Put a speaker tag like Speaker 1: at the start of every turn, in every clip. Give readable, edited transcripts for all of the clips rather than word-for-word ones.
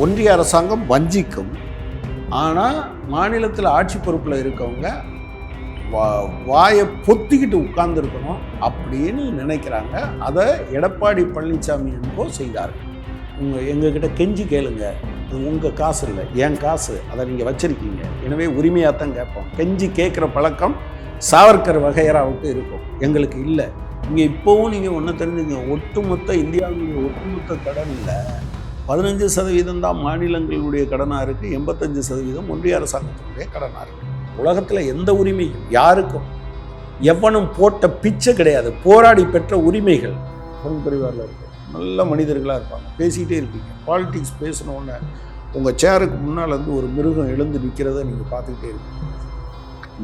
Speaker 1: ஒன்றிய அரசாங்கம் வஞ்சிக்கும். ஆனால் மாநிலத்தில் ஆட்சி பொறுப்பில் இருக்கவங்க வாயை பொத்திக்கிட்டு உட்கார்ந்துருக்கணும் அப்படின்னு நினைக்கிறாங்க. அதை எடப்பாடி பழனிசாமி என்போ செய்தார்கள். எங்ககிட்ட கெஞ்சி கேளுங்க, அது உங்கள் காசு இல்லை, என் காசு, அதை நீங்கள் வச்சுருக்கீங்க, எனவே உரிமையாக தான் கேட்போம். கெஞ்சி கேட்குற பழக்கம் சாவர்கர் வகையராவுக்கு இருக்கும், எங்களுக்கு இல்லை. இங்கே இப்போவும் நீங்கள் ஒன்று தெரிஞ்சுங்க, ஒட்டுமொத்த இந்தியாவுடைய ஒட்டுமொத்த கடனில் 15% தான் மாநிலங்களுடைய கடனாக இருக்குது, 85% ஒன்றிய அரசாங்கத்தினுடைய கடனாக இருக்குது. உலகத்தில் எந்த உரிமையும் யாருக்கும் எவனும் போட்ட பிச்சை கிடையாது, போராடி பெற்ற உரிமைகள் சங் பரிவாரில் இருக்கு. நல்ல மனிதர்களாக இருப்பாங்க, பேசிக்கிட்டே இருப்பீங்க. பாலிடிக்ஸ் பேசணுன்னு உங்கள் சேருக்கு முன்னால் இருந்து ஒரு மிருகம் எழுந்து நிற்கிறத நீங்கள் பார்த்துக்கிட்டே இருப்பீங்க.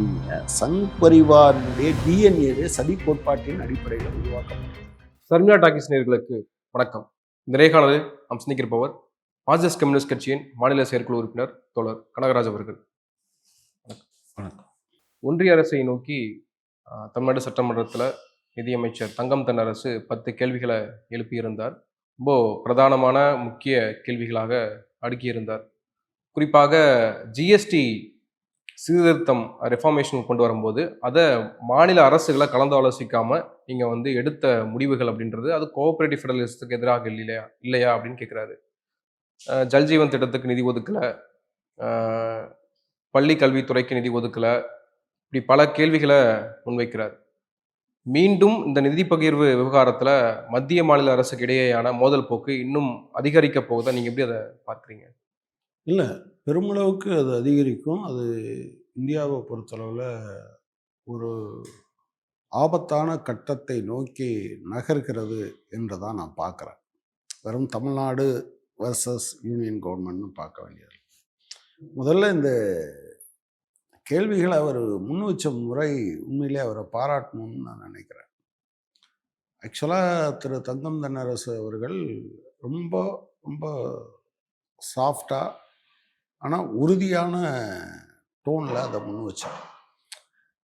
Speaker 1: நீங்கள் சங் பரிவாரினுடைய டிஎன்ஏவே சதி கோட்பாட்டின் அடிப்படையில் உருவாக்கப்பட்டது.
Speaker 2: சர்மியா டாக்கிஸ் நேயர்களுக்கு வணக்கம். இந்த நேர்காணலில் நாம் சிந்திக்கிருப்பவர் மார்க்சிஸ்ட் கம்யூனிஸ்ட் கட்சியின் மாநில செயற்குழு உறுப்பினர் தோழர் கனகராஜ் அவர்கள்.
Speaker 1: வணக்கம்.
Speaker 2: ஒன்றிய அரசை நோக்கி தமிழ்நாடு சட்டமன்றத்தில் நிதியமைச்சர் தங்கம் தென்னரசு 10 கேள்விகளை எழுப்பியிருந்தார். ரொம்ப பிரதானமான முக்கிய கேள்விகளாக அடுக்கியிருந்தார். குறிப்பாக ஜிஎஸ்டி சீர்திருத்தம் ரெஃபார்மேஷன் கொண்டு வரும்போது அதை மாநில அரசுகளை கலந்து ஆலோசிக்காமல் நீங்கள் எடுத்த முடிவுகள் அப்படின்றது அது கோஆபரேட்டிவ் ஃபெடரலிசத்துக்கு எதிராக இல்லையா அப்படின்னு கேட்குறாரு. ஜல்ஜீவன் திட்டத்துக்கு நிதி ஒதுக்கலை, பள்ளி கல்வித்துறைக்கு நிதி ஒதுக்கலை, இப்படி பல கேள்விகளை முன்வைக்கிறார். மீண்டும் இந்த நிதி பகிர்வு விவகாரத்தில் மத்திய மாநில அரசுக்கு இடையேயான மோதல் போக்கு இன்னும் அதிகரிக்க போகுதா? நீங்கள் எப்படி அதை பார்க்குறீங்க?
Speaker 1: இல்லை, பெருமளவுக்கு அது அதிகரிக்கும். அது இந்தியாவை பொறுத்தளவில் ஒரு ஆபத்தான கட்டத்தை நோக்கி நகர்கிறது என்று தான் நான் பார்க்குறேன். வெறும் தமிழ்நாடு வர்சஸ் யூனியன் கவர்மெண்ட்னு பார்க்க வேண்டியது. முதல்ல இந்த கேள்விகளை அவர் முன் வச்ச முறை உண்மையிலே அவரை பாராட்டணும்னு நான் நினைக்கிறேன். ஆக்சுவலாக திரு தங்கம் தென்னரசு அவர்கள் ரொம்ப ரொம்ப சாஃப்டாக ஆனால் உறுதியான டோனில் அதை முன் வச்சாங்க.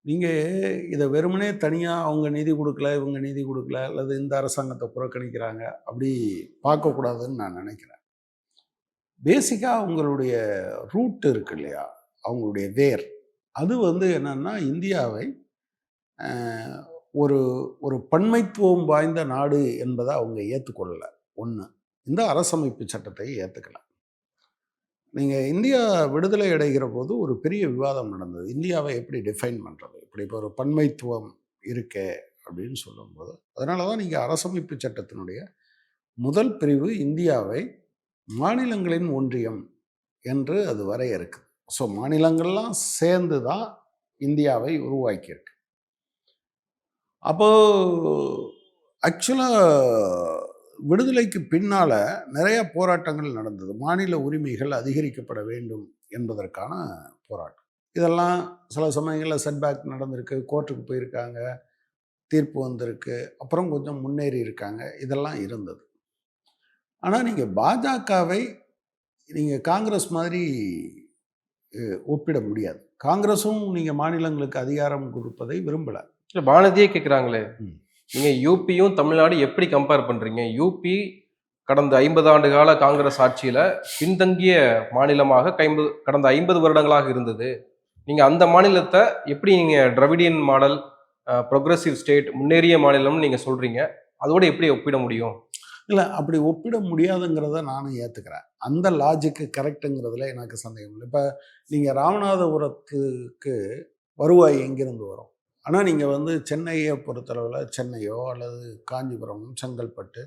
Speaker 1: நீங்கள் இதை வெறுமனே தனியாக அவங்க நிதி கொடுக்கல, இவங்க நிதி கொடுக்கல, அல்லது இந்த அரசாங்கத்தை புறக்கணிக்கிறாங்க அப்படி பார்க்கக்கூடாதுன்னு நான் நினைக்கிறேன். பேசிக்காக அவங்களுடைய ரூட் இருக்கு இல்லையா, அவங்களுடைய வேர், அது என்னன்னா இந்தியாவை ஒரு ஒரு பன்மைத்துவம் வாய்ந்த நாடு என்பதை அவங்க ஏற்றுக்கொள்ளலை. ஒன்று, இந்த அரசமைப்பு சட்டத்தை ஏற்றுக்கலை. நீங்கள் இந்தியா விடுதலை அடைகிற போது ஒரு பெரிய விவாதம் நடந்தது. இந்தியாவை எப்படி டிஃபைன் பண்ணுறது, இப்படி இப்போ ஒரு பன்மைத்துவம் இருக்கே அப்படின்னு சொல்லும்போது, அதனால தான் நீங்கள் அரசமைப்பு சட்டத்தினுடைய முதல் பிரிவு இந்தியாவை மாநிலங்களின் ஒன்றியம் என்று அது வரையறுக்குது. ஸோ மாநிலங்கள்லாம் சேர்ந்து தான் இந்தியாவை உருவாக்கியிருக்கு. அப்போது ஆக்சுவலாக விடுதலைக்கு பின்னால் நிறைய போராட்டங்கள் நடந்தது. மாநில உரிமைகள் அதிகரிக்கப்பட வேண்டும் என்பதற்கான போராட்டம். இதெல்லாம் சில சமயங்களில் செட்பேக் நடந்திருக்கு, கோர்ட்டுக்கு போயிருக்காங்க, தீர்ப்பு வந்திருக்கு, அப்புறம் கொஞ்சம் முன்னேறி இருக்காங்க, இதெல்லாம் இருந்தது. ஆனால் நீங்கள் பாஜகவை நீங்கள் காங்கிரஸ் மாதிரி ஒப்பிட முடியாது. காங்கிரஸும் நீங்கள் மாநிலங்களுக்கு அதிகாரம் கொடுப்பதை விரும்பலை.
Speaker 2: இல்லை, பாரதியே கேட்குறாங்களே, நீங்கள் யூபியும் தமிழ்நாடு எப்படி கம்பேர் பண்ணுறீங்க? யூபி கடந்த 50 ஆண்டு கால காங்கிரஸ் ஆட்சியில் பின்தங்கிய மாநிலமாக கடந்த 50 வருடங்களாக இருந்தது. நீங்கள் அந்த மாநிலத்தை எப்படி நீங்கள் திராவிடியன் மாடல், ப்ரொக்ரெசிவ் ஸ்டேட், முன்னேறிய மாநிலம்னு நீங்கள் சொல்கிறீங்க, அதோடு எப்படி ஒப்பிட முடியும்?
Speaker 1: இல்லை, அப்படி ஒப்பிட முடியாதுங்கிறத நானும் ஏற்றுக்கிறேன். அந்த லாஜிக்கு கரெக்டுங்கிறதுல எனக்கு சந்தேகம் இல்லை. இப்போ நீங்கள் ராமநாதபுரத்துக்கு வருவாய் எங்கிருந்து வரும்? ஆனால் நீங்கள் சென்னையை பொறுத்தளவில் சென்னையோ அல்லது காஞ்சிபுரம், செங்கல்பட்டு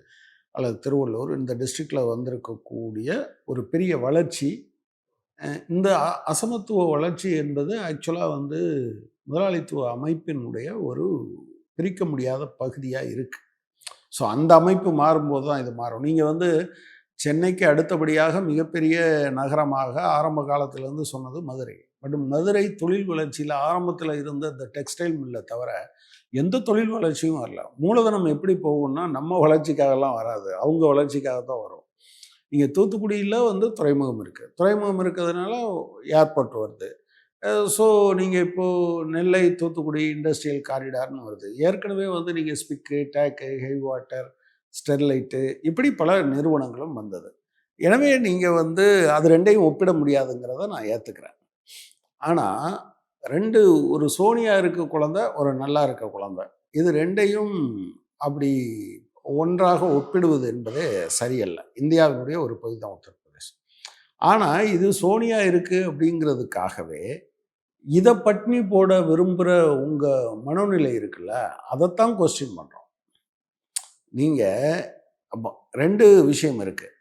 Speaker 1: அல்லது திருவள்ளூர் இந்த டிஸ்ட்ரிக்டில் வந்திருக்கக்கூடிய ஒரு பெரிய வளர்ச்சி, இந்த அசமத்துவ வளர்ச்சி என்பது ஆக்சுவலாக முதலாளித்துவ அமைப்பினுடைய ஒரு பிரிக்க முடியாத பகுதியாக இருக்குது. ஸோ அந்த அமைப்பு மாறும்போது தான் இது மாறும். நீங்கள் சென்னைக்கு அடுத்தபடியாக மிகப்பெரிய நகரமாக ஆரம்ப காலத்திலேருந்து சொன்னது மதுரை. பட் மதுரை தொழில் வளர்ச்சியில் ஆரம்பத்தில் இருந்த இந்த டெக்ஸ்டைல் மில்லை தவிர எந்த தொழில் வளர்ச்சியும் வரல. மூலதனம் எப்படி போகும்னா நம்ம வளர்ச்சிக்காகலாம் வராது, அவங்க வளர்ச்சிக்காக தான் வரும். நீங்கள் தூத்துக்குடியில் துறைமுகம் இருக்குது, துறைமுகம் இருக்கிறதுனால ஏர்போர்ட் வருது. ஸோ நீங்கள் இப்போது நெல்லை தூத்துக்குடி இண்டஸ்ட்ரியல் காரிடார்னு வருது. ஏற்கனவே நீங்கள் ஸ்பிக்கு, டேக்கு, ஹெவி வாட்டர், ஸ்டெர்லைட்டு, இப்படி பல நிறுவனங்களும் வந்தது. எனவே நீங்கள் வந்து அது ரெண்டையும் ஒப்பிட முடியாதுங்கிறத நான் ஏற்றுக்கிறேன். ஆனால் ஒரு சோனியா இருக்க குழந்தை, ஒரு நல்லா இருக்க குழந்தை, இது ரெண்டையும் அப்படி ஒன்றாக ஒப்பிடுவது என்பதே சரியல்ல. இந்தியாவினுடைய ஒரு பகுதி தான் உத்தரப்பிரதேசம். ஆனால் இது சோனியா இருக்குது அப்படிங்கிறதுக்காகவே இதை பட்னி போட விரும்புகிற உங்கள் மனோநிலை இருக்குல்ல, அதைத்தான் கொஸ்டின் பண்ணுறோம். நீங்கள் 2 விஷயம் இருக்குது.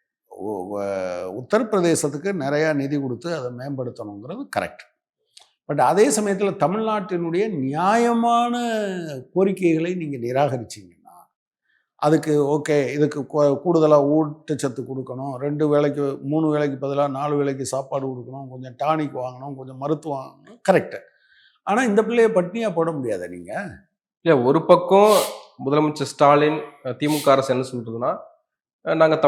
Speaker 1: உத்தரப்பிரதேசத்துக்கு நிறையா நிதி கொடுத்து அதை மேம்படுத்தணுங்கிறது கரெக்ட். பட் அதே சமயத்தில் தமிழ்நாட்டினுடைய நியாயமான கோரிக்கைகளை நீங்கள் நிராகரிச்சிங்கன்னா அதுக்கு ஓகே, இதுக்கு கூடுதலாக ஊட்டச்சத்து கொடுக்கணும், 2 வேளைக்கு 3 வேளைக்கு பதிலாக 4 வேளைக்கு சாப்பாடு கொடுக்கணும், கொஞ்சம் டானிக் வாங்கணும், கொஞ்சம் மருத்துவம் வாங்கணும், கரெக்டு. ஆனால் இந்த பிள்ளையை பட்னியாக போட முடியாத நீங்கள்.
Speaker 2: இல்லை, ஒரு பக்கம் முதலமைச்சர் ஸ்டாலின் திமுக அரசு என்ன சொல்றதுன்னா, நாங்கள்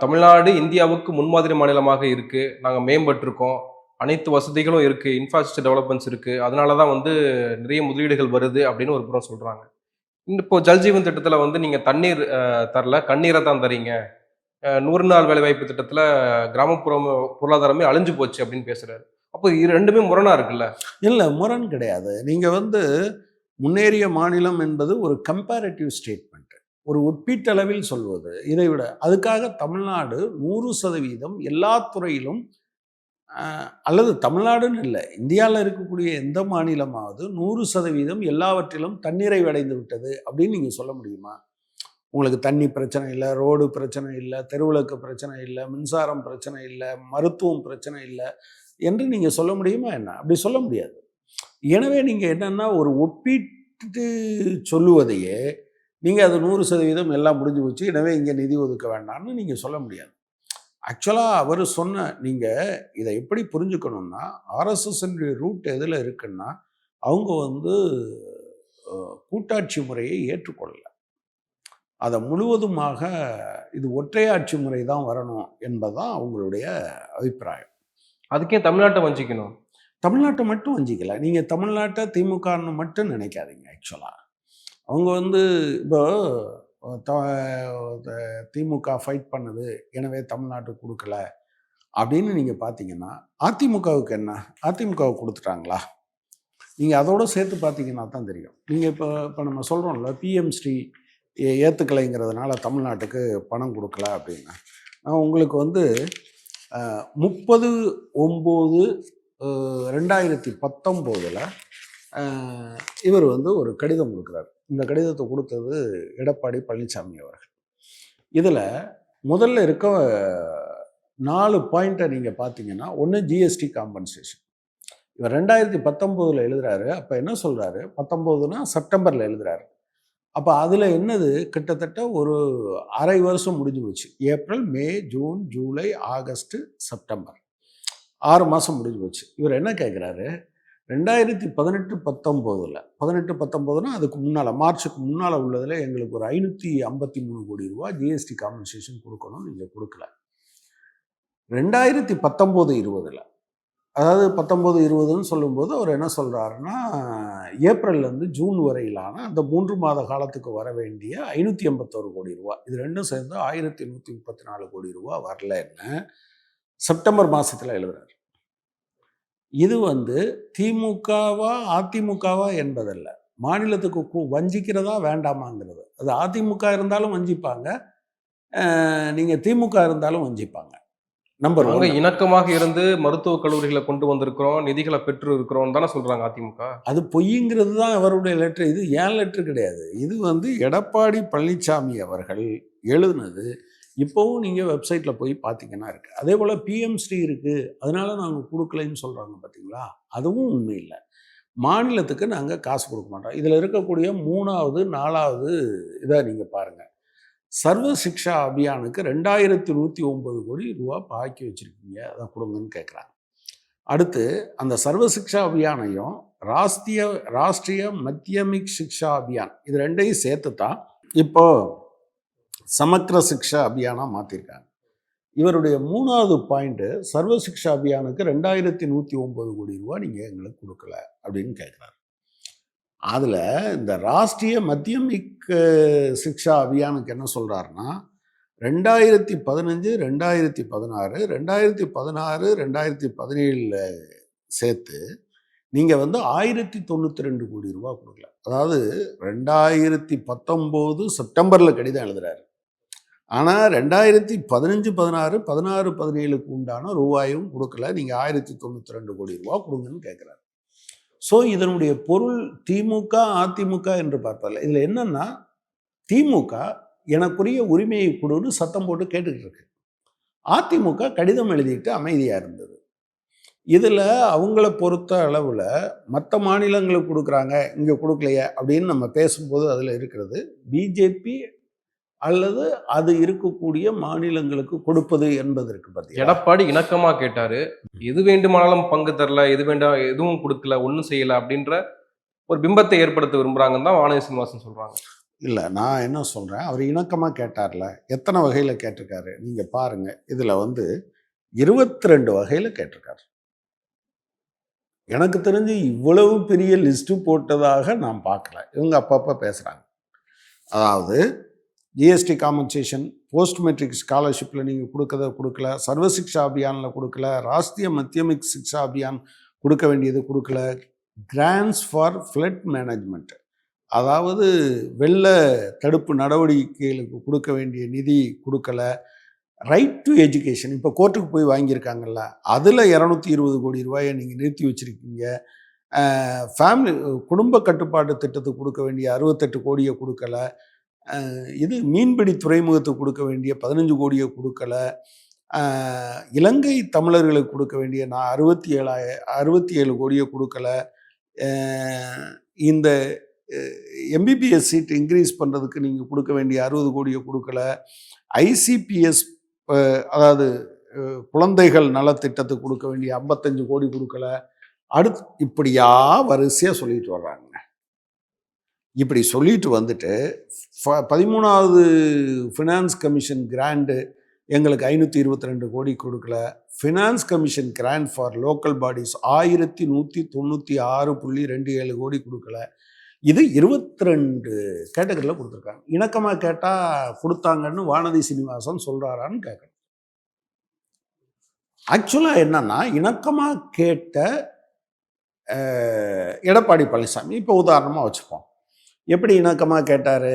Speaker 2: தமிழ்நாடு இந்தியாவுக்கு முன்மாதிரி மாநிலமாக இருக்கு, நாங்கள் மேம்பட்டிருக்கோம், அனைத்து வசதிகளும் இருக்கு, இன்ஃப்ராஸ்ட்ரக்சர் டெவலப்மெண்ட்ஸ் இருக்கு, அதனால தான் வந்து நிறைய முதலீடுகள் வருது அப்படின்னு ஒரு புறம் சொல்றாங்க. இப்போ ஜல்ஜீவன் திட்டத்தில் வந்து நீங்கள் தண்ணீர் தரல, கண்ணீரை தான் தரீங்க, 100 நாள் வேலைவாய்ப்பு திட்டத்தில் கிராமப்புற பொருளாதாரமே அழிஞ்சு போச்சு அப்படின்னு பேசுறாரு. அப்போ இது ரெண்டுமே முரணா இருக்குல்ல?
Speaker 1: இல்லை, முரண் கிடையாது. நீங்கள் வந்து முன்னேறிய மாநிலம் என்பது ஒரு கம்பேரிட்டிவ் ஸ்டேட்மெண்ட், ஒரு ஒப்பீட்டளவில் சொல்வது. இதை விட அதுக்காக தமிழ்நாடு 100% எல்லா துறையிலும், அல்லது தமிழ்நாடுன்னு இல்லை, இந்தியாவில் இருக்கக்கூடிய எந்த மாநிலமாவது 100% எல்லாவற்றிலும் தன்னிறைவு அடைந்து விட்டது அப்படின்னு நீங்கள் சொல்ல முடியுமா? உங்களுக்கு தண்ணி பிரச்சனை இல்லை, ரோடு பிரச்சனை இல்லை, தெருவிளக்கு பிரச்சனை இல்லை, மின்சாரம் பிரச்சனை இல்லை, மருத்துவம் பிரச்சனை இல்லை என்று நீங்கள் சொல்ல முடியுமா என்ன? அப்படி சொல்ல முடியாது. எனவே நீங்கள் என்னன்னா, ஒரு ஒப்பீட்டு சொல்லுவதையே நீங்கள் அது 100% எல்லாம் முடிஞ்சு போச்சு, எனவே இங்கே நிதி ஒதுக்க வேண்டாம்னு நீங்கள் சொல்ல முடியாது. ஆக்சுவலாக அவர் சொன்ன, நீங்கள் இதை எப்படி புரிஞ்சுக்கணும்னா, ஆர்எஸ்எஸ் ரூட் எதில் இருக்குன்னா, அவங்க வந்து கூட்டாட்சி முறையை ஏற்றுக்கொள்ளல. அதை முழுவதுமாக இது ஒற்றையாட்சி முறை தான் வரணும் என்பதுதான் அவங்களுடைய அபிப்பிராயம்.
Speaker 2: அதுக்கே தமிழ்நாட்டை வஞ்சிக்கணும்?
Speaker 1: தமிழ்நாட்டை மட்டும் வஞ்சிக்கல. நீங்கள் தமிழ்நாட்டை திமுகன்னு மட்டும் நினைக்காதீங்க. ஆக்சுவலாக அவங்க வந்து இப்போ திமுக ஃபைட் பண்ணுது, எனவே தமிழ்நாட்டுக்கு கொடுக்கல அப்படின்னு நீங்கள் பார்த்தீங்கன்னா, அதிமுகவுக்கு என்ன? அதிமுகவுக்கு கொடுத்துட்டாங்களா? நீங்கள் அதோடு சேர்த்து பார்த்தீங்கன்னா தான் தெரியும். நீங்கள் இப்போ நம்ம சொல்கிறோம்ல, பிஎம் ஸ்ரீ ஏற்றுக்கலைங்கிறதுனால தமிழ்நாட்டுக்கு பணம் கொடுக்கல அப்படின்னு. நான் உங்களுக்கு வந்து 30/9/2019 இவர் வந்து ஒரு கடிதம் கொடுக்குறாரு. இந்த கடிதத்தை கொடுத்தது எடப்பாடி பழனிசாமி அவர்கள். இதில் முதல்ல இருக்க 4 பாயிண்ட்டை நீங்கள் பார்த்தீங்கன்னா, ஒன்று ஜிஎஸ்டி காம்பன்சேஷன். இவர் 2019 எழுதுறாரு. அப்போ என்ன சொல்கிறாரு, 19னா செப்டம்பரில் எழுதுறாரு. அப்போ அதில் என்னது, கிட்டத்தட்ட ஒரு அரை வருஷம் முடிஞ்சு போச்சு. ஏப்ரல், மே, ஜூன், ஜூலை, ஆகஸ்ட்டு, செப்டம்பர், 6 மாதம் முடிஞ்சு போச்சு. இவர் என்ன கேட்குறாரு, 2018-19 18-19னா அதுக்கு முன்னால், மார்ச்சுக்கு முன்னால் உள்ளதில் எங்களுக்கு ஒரு 553 கோடி ரூபா ஜிஎஸ்டி காம்பன்சேஷன் கொடுக்கணும், நீங்கள் கொடுக்கல. 2019-20 அதாவது 19-20ன்னு சொல்லும்போது அவர் என்ன சொல்கிறாருன்னா, ஏப்ரல்லேருந்து ஜூன் வரையிலான அந்த 3 மாத காலத்துக்கு வர வேண்டிய 581 கோடி ரூபா, இது ரெண்டும் சேர்ந்து 1134 கோடி ரூபா வரலன்னு செப்டம்பர் மாதத்தில் எழுதுறாரு. இது வந்து திமுகவா அதிமுகவா என்பதல்ல, மாநிலத்துக்கு வஞ்சிக்கிறதா வேண்டாமாங்கிறது. அது அதிமுக இருந்தாலும் வஞ்சிப்பாங்க, நீங்கள் திமுக இருந்தாலும் வஞ்சிப்பாங்க. நம்பர் 1
Speaker 2: இணக்கமாக இருந்து மருத்துவக் கல்லூரிகளை கொண்டு வந்திருக்கிறோம், நிதிகளை பெற்று இருக்கிறோம் தானே சொல்றாங்க அதிமுக.
Speaker 1: அது பொய்ங்கிறது தான் அவருடைய லெட்ரு. இது ஏன் லெட்ரு கிடையாது. இது வந்து எடப்பாடி பழனிசாமி அவர்கள் எழுதுனது. இப்போவும் நீங்கள் வெப்சைட்டில் போய் பார்த்தீங்கன்னா இருக்குது. அதே போல் பிஎம் ஸ்ரீ இருக்குது, அதனால நாங்கள் கொடுக்கலைன்னு சொல்கிறாங்க பார்த்தீங்களா, அதுவும் உண்மை இல்லை. மாநிலத்துக்கு நாங்கள் காசு கொடுக்க மாட்டோம். இதில் இருக்கக்கூடிய 3வது 4வது இதை நீங்கள் பாருங்கள். சர்வ சிக்ஷா அபியானுக்கு 2109 கோடி ரூபா பாக்கி வச்சுருக்கீங்க, அதை கொடுங்கன்னு கேட்குறாங்க. அடுத்து அந்த சர்வ சிக்ஷா அபியானையும் ராஷ்ட்ரிய மத்தியமிக் சிக்ஷா அபியான், இது ரெண்டையும் சேர்த்து தான் இப்போ சமக்ர சிக்ஷா அபியானாக மாற்றிருக்காங்க. இவருடைய 3வது பாயிண்ட்டு, சர்வ சிக்ஷா அபியானுக்கு 2109 கோடி ரூபா நீங்கள் எங்களுக்கு கொடுக்கல அப்படின்னு கேட்குறாரு. அதில் இந்த ராஷ்ட்ரிய மத்தியமிக் சிக்ஷா அபியானுக்கு என்ன சொல்கிறாருன்னா, 2015, 2016, 2016, 2017 சேர்த்து நீங்கள் வந்து 1092 கோடி ரூபா கொடுக்கல. அதாவது 2019 செப்டம்பரில் கடிதம் எழுதுறாரு. ஆனால் 2015, 16, 16, 17க்கு உண்டான ரூபாயும் கொடுக்கல. நீங்கள் 1092 கோடி ரூபா கொடுங்கன்னு கேட்குறாரு. ஸோ இதனுடைய பொருள் திமுக, அதிமுக என்று பார்த்தால இதில் என்னன்னா, திமுக எனக்குரிய உரிமையை கொடுன்னு சத்தம் போட்டு கேட்டுக்கிட்டு இருக்கு. அதிமுக கடிதம் எழுதிட்டு அமைதியாக இருந்தது. இதில் அவங்கள பொறுத்த அளவில் மற்ற மாநிலங்களுக்கு கொடுக்குறாங்க, இங்கே கொடுக்கலையே அப்படின்னு நம்ம பேசும்போது அதில் இருக்கிறது பிஜேபி அல்லது அது இருக்கக்கூடிய மாநிலங்களுக்கு கொடுப்பது என்பதற்கு பற்றி
Speaker 2: எடப்பாடி இணக்கமா கேட்டாரு. எது வேண்டுமானாலும் பங்கு தரல, எது வேண்டாம் எதுவும் கொடுக்கல, ஒன்றும் செய்யல அப்படின்ற ஒரு பிம்பத்தை ஏற்படுத்த விரும்புறாங்கன்னு தான் வானதி சீனிவாசன் சொல்றாங்க.
Speaker 1: இல்லை, நான் என்ன சொல்கிறேன், அவர் இணக்கமாக கேட்டார்ல, எத்தனை வகையில் கேட்டிருக்காரு நீங்கள் பாருங்கள். இதில் வந்து 22 வகையில் கேட்டிருக்காரு. எனக்கு தெரிஞ்சு இவ்வளவு பெரிய லிஸ்ட்டு போட்டதாக நான் பார்க்கல. இவங்க அப்பப்போ பேசுகிறாங்க. அதாவது ஜிஎஸ்டி காம்பன்சேஷன், போஸ்ட் மெட்ரிக் ஸ்காலர்ஷிப்பில் நீங்கள் கொடுக்கல, சர்வ சிக்ஷா அபியானில் கொடுக்கல, ராஷ்டிரிய மத்தியமிக் சிக்ஷா அபியான் கொடுக்க வேண்டியது கொடுக்கல, கிராண்ட்ஸ் ஃபார் ஃப்ளட் மேனேஜ்மெண்ட், அதாவது வெள்ள தடுப்பு நடவடிக்கைகளுக்கு கொடுக்க வேண்டிய நிதி கொடுக்கல, ரைட் டு எஜுகேஷன் இப்போ கோர்ட்டுக்கு போய் வாங்கியிருக்காங்கல்ல, அதில் 220 கோடி ரூபாயை நீங்கள் நிறுத்தி வச்சுருக்கீங்க. ஃபேமிலி குடும்ப கட்டுப்பாட்டு திட்டத்துக்கு கொடுக்க வேண்டிய 68 கோடியை கொடுக்கல. இது மீன்பிடி துறைமுகத்துக்கு கொடுக்க வேண்டிய 15 கோடியை கொடுக்கல. இலங்கை தமிழர்களுக்கு கொடுக்க வேண்டிய 67 கோடியை கொடுக்கல. இந்த எம்பிபிஎஸ் சீட் இன்க்ரீஸ் பண்ணுறதுக்கு நீங்கள் கொடுக்க வேண்டிய 60 கோடியை கொடுக்கல. ஐசிபிஎஸ் அதாவது குழந்தைகள் நலத்திட்டத்துக்கு கொடுக்க வேண்டிய 55 கோடி கொடுக்கல. அடுத்து இப்படியா வரிசையாக சொல்லிட்டு வர்றாங்க. இப்படி சொல்லிட்டு வந்துட்டு 13வது ஃபினான்ஸ் கமிஷன் கிராண்டு எங்களுக்கு 522 கோடி கொடுக்கல. Finance commission grand for local bodies 1196.27 கோடி கொடுக்கல. இது 22 கேட்டகரியில் கொடுத்துருக்காங்க. இணக்கமாக கேட்டால் கொடுத்தாங்கன்னு வானதி சீனிவாசன் சொல்கிறாரான்னு கேட்கணும். ஆக்சுவலாக என்னன்னா, இணக்கமாக கேட்ட எடப்பாடி பழனிசாமி இப்போ உதாரணமாக வச்சுப்போம். எப்படி இணக்கமாக கேட்டார்?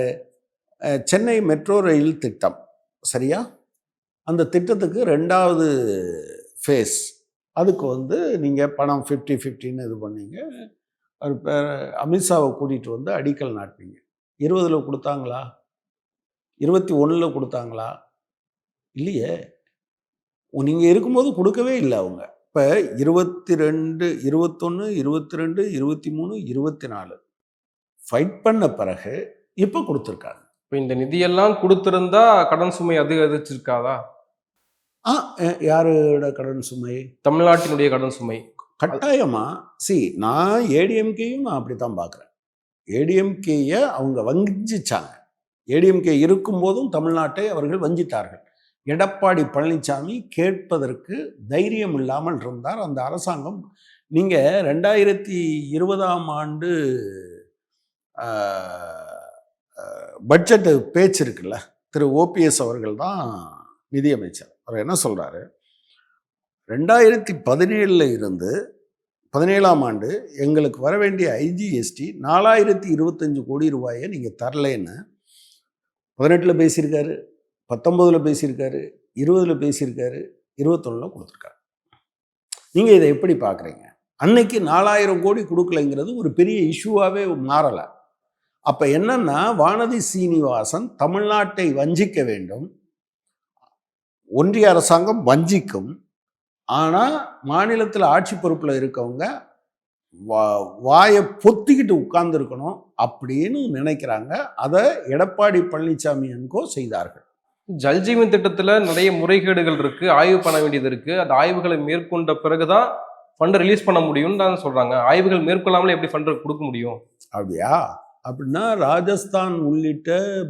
Speaker 1: சென்னை மெட்ரோ ரயில் திட்டம், சரியா? அந்த திட்டத்துக்கு 2வது ஃபேஸ், அதுக்கு வந்து நீங்கள் பணம் 50-50ன்னு இது பண்ணீங்க. அவர் பேர் அமித்ஷாவை கூட்டிகிட்டு வந்து அடிக்கல் நாட்டினீங்க. 20ல் கொடுத்தாங்களா? 21ல் கொடுத்தாங்களா? இல்லையே. நீங்கள் இருக்கும்போது கொடுக்கவே இல்லை அவங்க. இப்போ 22, 21, 22, 23, 24 ஃபைட் பண்ண பிறகு இப்போ கொடுத்துருக்காங்க.
Speaker 2: இப்போ இந்த நிதியெல்லாம் கொடுத்துருந்தா கடன் சுமை அதிகரிச்சிருக்காதா?
Speaker 1: யாரோட கடன் சுமை?
Speaker 2: தமிழ்நாட்டினுடைய கடன் சுமை
Speaker 1: கட்டாயமா. நான் ஏடிஎம்கேயும் நான் அப்படி தான் பார்க்குறேன். ஏடிஎம்கேயை அவங்க வஞ்சிச்சாங்க. ஏடிஎம்கே இருக்கும்போதும் தமிழ்நாட்டை அவர்கள் வஞ்சித்தார்கள். எடப்பாடி பழனிசாமி கேட்பதற்கு தைரியம் இல்லாமல் இருந்தார். அந்த அரசாங்கம், நீங்கள் 2020ஆம் ஆண்டு பட்ஜெட்டு பேச்சு இருக்குல்ல, திரு ஓபிஎஸ் அவர்கள் தான் நிதியமைச்சர். அவர் என்ன சொல்கிறாரு, 2017 இருந்து 17ஆம் ஆண்டு எங்களுக்கு வர வேண்டிய ஐஜிஎஸ்டி 4025 கோடி ரூபாயை நீங்கள் தரலைன்னு 18ல் பேசியிருக்காரு, 19ல் பேசியிருக்காரு, 20ல் பேசியிருக்காரு, 21ல் கொடுத்துருக்காரு. நீங்கள் இதை எப்படி பார்க்குறீங்க? அன்னைக்கு 4000 கோடி கொடுக்கலைங்கிறது ஒரு பெரிய இஷ்யூவாகவே மாறலை. அப்போ என்னன்னா, வானதி சீனிவாசன் தமிழ்நாட்டை வஞ்சிக்க வேண்டும், ஒன்றிய அரசாங்கம் வஞ்சிக்கும், ஆனால் மாநிலத்தில் ஆட்சி பொறுப்பில் இருக்கவங்க வாயை பொத்திக்கிட்டு உட்கார்ந்துருக்கணும் அப்படின்னு நினைக்கிறாங்க. அதை எடப்பாடி பழனிசாமி என்கோ செய்தார்கள்.
Speaker 2: ஜல்ஜீவன் திட்டத்தில் நிறைய முறைகேடுகள் இருக்கு, ஆய்வு பண்ண வேண்டியது இருக்கு. அந்த ஆய்வுகளை மேற்கொண்ட பிறகுதான் ஃபண்டை ரிலீஸ் பண்ண முடியும்னு தான் சொல்றாங்க. ஆய்வுகள் மேற்கொள்ளாமலே எப்படி ஃபண்ட் கொடுக்க முடியும்?
Speaker 1: அப்படியா? அப்படின்னா ராஜஸ்தான் உள்ளிட்ட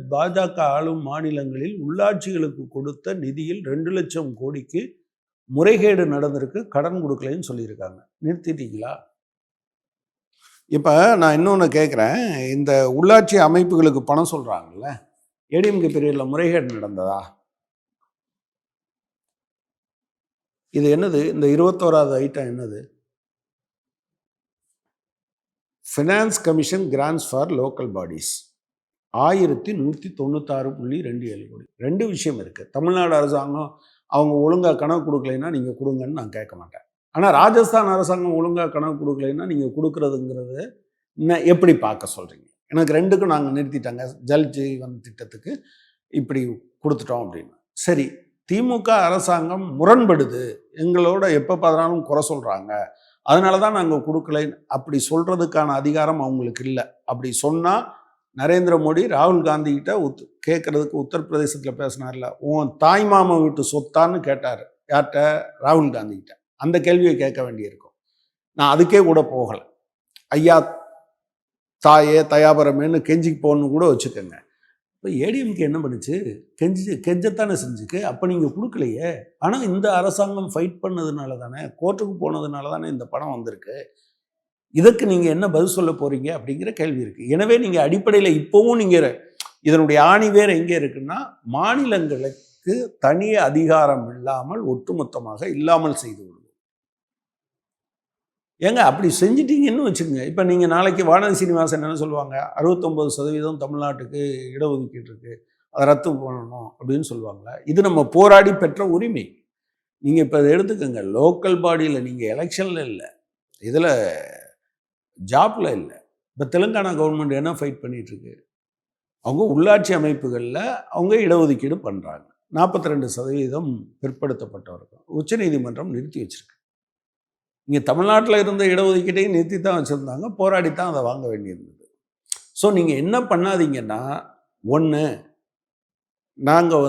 Speaker 1: பாஜக ஆளும் மாநிலங்களில் உள்ளாட்சிகளுக்கு கொடுத்த நிதியில் 2 லட்சம் கோடிக்கு முறைகேடு நடந்திருக்கு, கடன் கொடுக்கலைன்னு சொல்லியிருக்காங்க. நிறுத்திட்டீங்களா? இப்போ நான் இன்னொன்று கேட்குறேன், இந்த உள்ளாட்சி அமைப்புகளுக்கு பணம் சொல்கிறாங்கல்ல, ஏடிஎம்கே பீரியடில் முறைகேடு நடந்ததா? இது என்னது? இந்த 21வது ஐட்டம் என்னது? Finance commission grants for local bodies 1196.27 கோடி. 2 விஷயம் இருக்குது. தமிழ்நாடு அரசாங்கம் அவங்க ஒழுங்காக கணக்கு கொடுக்கலைன்னா நீங்கள் கொடுங்கன்னு நான் கேட்க மாட்டேன். ஆனால் ராஜஸ்தான் அரசாங்கம் ஒழுங்காக கணக்கு கொடுக்கலைன்னா நீங்கள் கொடுக்குறதுங்கிறது எப்படி பார்க்க சொல்கிறீங்க? எனக்கு 2க்கும் நாங்கள் நிறுத்திட்டாங்க. ஜல் ஜீவன் திட்டத்துக்கு இப்படி கொடுத்துட்டோம் அப்படின்னு. சரி, திமுக அரசாங்கம் முரண்படுது, எங்களோட எப்போ பார்த்தாலும் குறை சொல்கிறாங்க, அதனால தான் நாங்கள் கொடுக்கலை அப்படி சொல்கிறதுக்கான அதிகாரம் அவங்களுக்கு இல்லை. அப்படி சொன்னால் நரேந்திர மோடி ராகுல் காந்தி கிட்ட கேட்கறதுக்கு உத்தரப்பிரதேசத்தில் பேசினார்ல, உன் தாய் மாமா வீட்டு சொத்தான்னு கேட்டார். யார்கிட்ட? ராகுல் காந்தி கிட்ட. அந்த கேள்வியை கேட்க வேண்டியிருக்கும். நான் அதுக்கே கூட போகலை. ஐயா தாயே தயாபரமேன்னு கெஞ்சிக்கு போகணுன்னு கூட வச்சுக்கோங்க. இப்போ ஏடிஎம்கே என்ன பண்ணுச்சு? கெஞ்சத்தானே செஞ்சுக்கு. அப்போ நீங்கள் கொடுக்கலையே. ஆனால் இந்த அரசாங்கம் ஃபைட் பண்ணதுனால தானே, கோர்ட்டுக்கு போனதுனால தானே இந்த பணம் வந்திருக்கு. இதுக்கு நீங்கள் என்ன பதில் சொல்ல போகிறீங்க அப்படிங்கிற கேள்வி இருக்குது. எனவே நீங்கள் அடிப்படையில் இப்போவும் நீங்கள் இதனுடைய ஆணி வேறு எங்கே இருக்குன்னா, மாநிலங்களுக்கு தனி அதிகாரம் இல்லாமல் ஒட்டுமொத்தமாக இல்லாமல் செய்து விடுவோம். ஏங்க அப்படி செஞ்சிட்டிங்கன்னு வச்சுக்கோங்க. இப்போ நீங்கள் நாளைக்கு வானதி சீனிவாசன் என்ன சொல்லுவாங்க? 69% தமிழ்நாட்டுக்கு இடஒதுக்கீடு இருக்குது, அதை ரத்து பண்ணணும் அப்படின்னு சொல்லுவாங்களா? இது நம்ம போராடி பெற்ற உரிமை. நீங்கள் இப்போ இதை எடுத்துக்கோங்க. லோக்கல் பாடியில் நீங்கள் எலெக்ஷனில் இல்லை, இதில் ஜாப்பில் இல்லை. இப்போ தெலுங்கானா கவர்மெண்ட் என்ன ஃபைட் பண்ணிகிட்ருக்கு? அவங்க உள்ளாட்சி அமைப்புகளில் அவங்க இடஒதுக்கீடு பண்ணுறாங்க. 42% பிற்படுத்தப்பட்டவர்கள் உச்சநீதிமன்றம் நிறுத்தி வச்சுருக்கு. இங்கே தமிழ்நாட்டில் இருந்த இடஒதுக்கீட்டையும் நிறுத்தி தான் வச்சுருந்தாங்க, போராடி தான் அதை வாங்க வேண்டியிருந்தது. ஸோ நீங்கள் என்ன பண்ணாதீங்கன்னா, ஒன்று நாங்கள்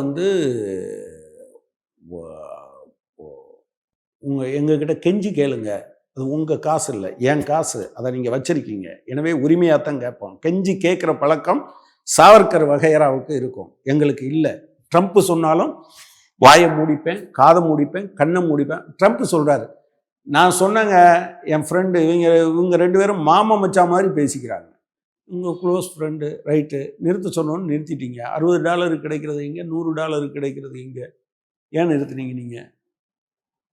Speaker 1: எங்ககிட்ட கெஞ்சி கேளுங்க, அது உங்கள் காசு இல்லை, என் காசு, அதை நீங்கள் வச்சுருக்கீங்க, எனவே உரிமையாக தான் கேட்போம். கெஞ்சி கேட்குற பழக்கம் சாவர்கர் வகையராவுக்கு இருக்கும், எங்களுக்கு இல்லை. ட்ரம்ப் சொன்னாலும் வாயை மூடிப்பேன், காதை மூடிப்பேன், கண்ணை மூடிப்பேன். ட்ரம்ப் சொல்கிறாரு, நான் சொன்னேங்க, என் ஃப்ரெண்டு இவங்க 2 பேரும் மாமா மச்சா மாதிரி பேசிக்கிறாங்க. உங்கள் க்ளோஸ் ஃப்ரெண்டு, ரைட்டு, நிறுத்த சொன்னோன்னு நிறுத்திட்டீங்க. $60 கிடைக்கிறது இங்கே, $100 கிடைக்கிறது இங்கே, ஏன் நிறுத்துனீங்க? நீங்கள்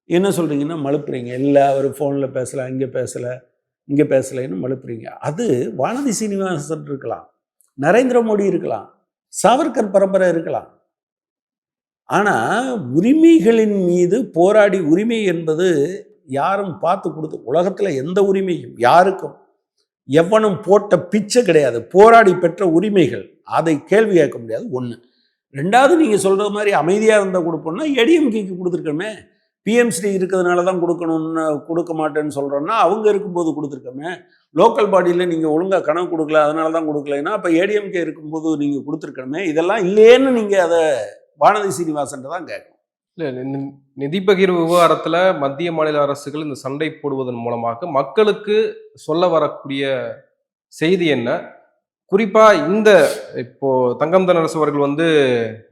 Speaker 1: என்ன சொல்கிறீங்கன்னா மழுப்புறீங்க. இல்லை, அவர் ஃபோனில் பேசலை, இங்கே பேசலைன்னு மழுப்புறீங்க. அது வானதி சீனிவாசன் இருக்கலாம், நரேந்திர மோடி இருக்கலாம், சாவர்கர் பரம்பரை இருக்கலாம். ஆனால் உரிமைகளின் மீது போராடி, உரிமை என்பது யாரும் பார்த்து கொடுத்து, உலகத்தில் எந்த உரிமையும் யாருக்கும் எவனும் போட்ட பிச்சை கிடையாது. போராடி பெற்ற உரிமைகள், அதை கேள்வி கேட்க முடியாது. ஒன்று. 2வது, நீங்கள் சொல்கிற மாதிரி அமைதியாக இருந்தால் கொடுப்போம்னா ஏடிஎம்கேக்கு கொடுத்துருக்கோமே. பிஎம்சி இருக்கிறதுனால தான் கொடுக்கணும்னு கொடுக்க மாட்டேன்னு சொல்கிறோன்னா, அவங்க இருக்கும்போது கொடுத்துருக்கோமே. லோக்கல் பாடியில் நீங்கள் ஒழுங்காக கணக்கு கொடுக்கல, அதனால தான் கொடுக்கலைன்னா அப்போ ஏடிஎம்கே இருக்கும்போது நீங்கள் கொடுத்துருக்கணுமே. இதெல்லாம் இல்லையேன்னு நீங்கள் அதை வானதி சீனிவாசன் தான் கேட்கணும்.
Speaker 2: இல்லை, நிதி பகிர்வு விவகாரத்தில் மத்திய மாநில அரசுகள் இந்த சண்டை போடுவதன் மூலமாக மக்களுக்கு சொல்ல வரக்கூடிய செய்தி என்ன? குறிப்பா இப்போ தங்கம் தென்னரசு அவர்கள்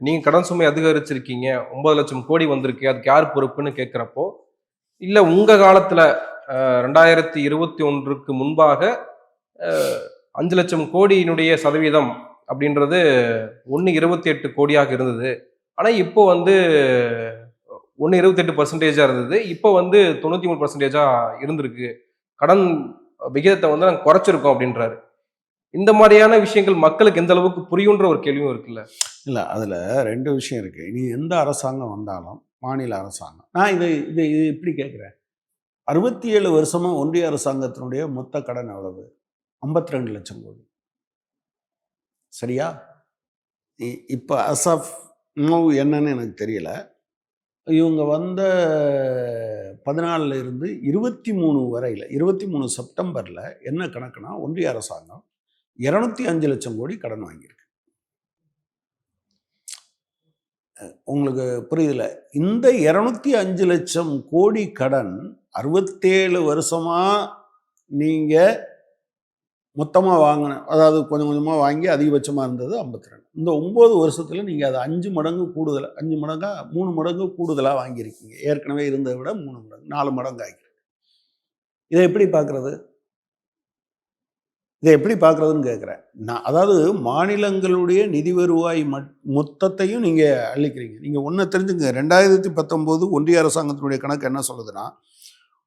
Speaker 2: நீங்க கடன் சுமை அதிகரிச்சிருக்கீங்க, 9 லட்சம் கோடி வந்திருக்கு, அதுக்கு யார் பொறுப்புன்னு கேட்கிறப்போ, இல்ல உங்க காலத்துல 2021க்கு முன்பாக 5 லட்சம் கோடியினுடைய சதவீதம் அப்படின்றது 1.28 கோடியாக இருந்தது. ஆனா இப்போ 1.28% இருந்தது, இப்போ 93% இருந்திருக்கு, கடன் விகிதத்தை நாங்கள் குறைச்சிருக்கோம் அப்படின்றாரு. இந்த மாதிரியான விஷயங்கள் மக்களுக்கு எந்த அளவுக்கு புரியுன்ற ஒரு கேள்வியும் இருக்குல்ல?
Speaker 1: இல்லை, அதில் 2 விஷயம் இருக்குது. நீ எந்த அரசாங்கம் வந்தாலும், மாநில அரசாங்கம், நான் இது இப்படி கேட்குறேன். 67 வருஷமாக ஒன்றிய அரசாங்கத்தினுடைய மொத்த கடன் எவ்வளவு? 52 லட்சம் கோடி. சரியா? இப்போ அஸ் ஆஃப் நவ் என்னன்னு எனக்கு தெரியல. இவங்க 14 இருந்து 23 வரையில், 23 செப்டம்பரில் என்ன கணக்குனா, ஒன்றிய அரசாங்கம் 205 லட்சம் கோடி கடன் வாங்கியிருக்கு. உங்களுக்கு புரியுதுல? இந்த 205 லட்சம் கோடி கடன் 67 வருஷமா நீங்க மொத்தமா வாங்கின, அதாவது கொஞ்சம் கொஞ்சமா வாங்கி அதிகபட்சமா இருந்தது 52. இந்த 9 வருஷத்துல நீங்க அதை 5 மடங்கு கூடுதலா, 5 மடங்கா 3 மடங்கு கூடுதலா வாங்கியிருக்கீங்க. ஏற்கனவே இருந்ததை விட 3 மடங்கு, 4 மடங்கு ஆகிருக்கு. இதை எப்படி பார்க்கறது? இதை எப்படி பார்க்குறதுன்னு கேட்குறேன். நான் அதாவது மாநிலங்களுடைய நிதி வருவாய் மொத்தத்தையும் நீங்கள் அளிக்கிறீங்க. நீங்கள் ஒன்று தெரிஞ்சுங்க, 2019 ஒன்றிய அரசாங்கத்தினுடைய கணக்கு என்ன சொல்லுதுன்னா,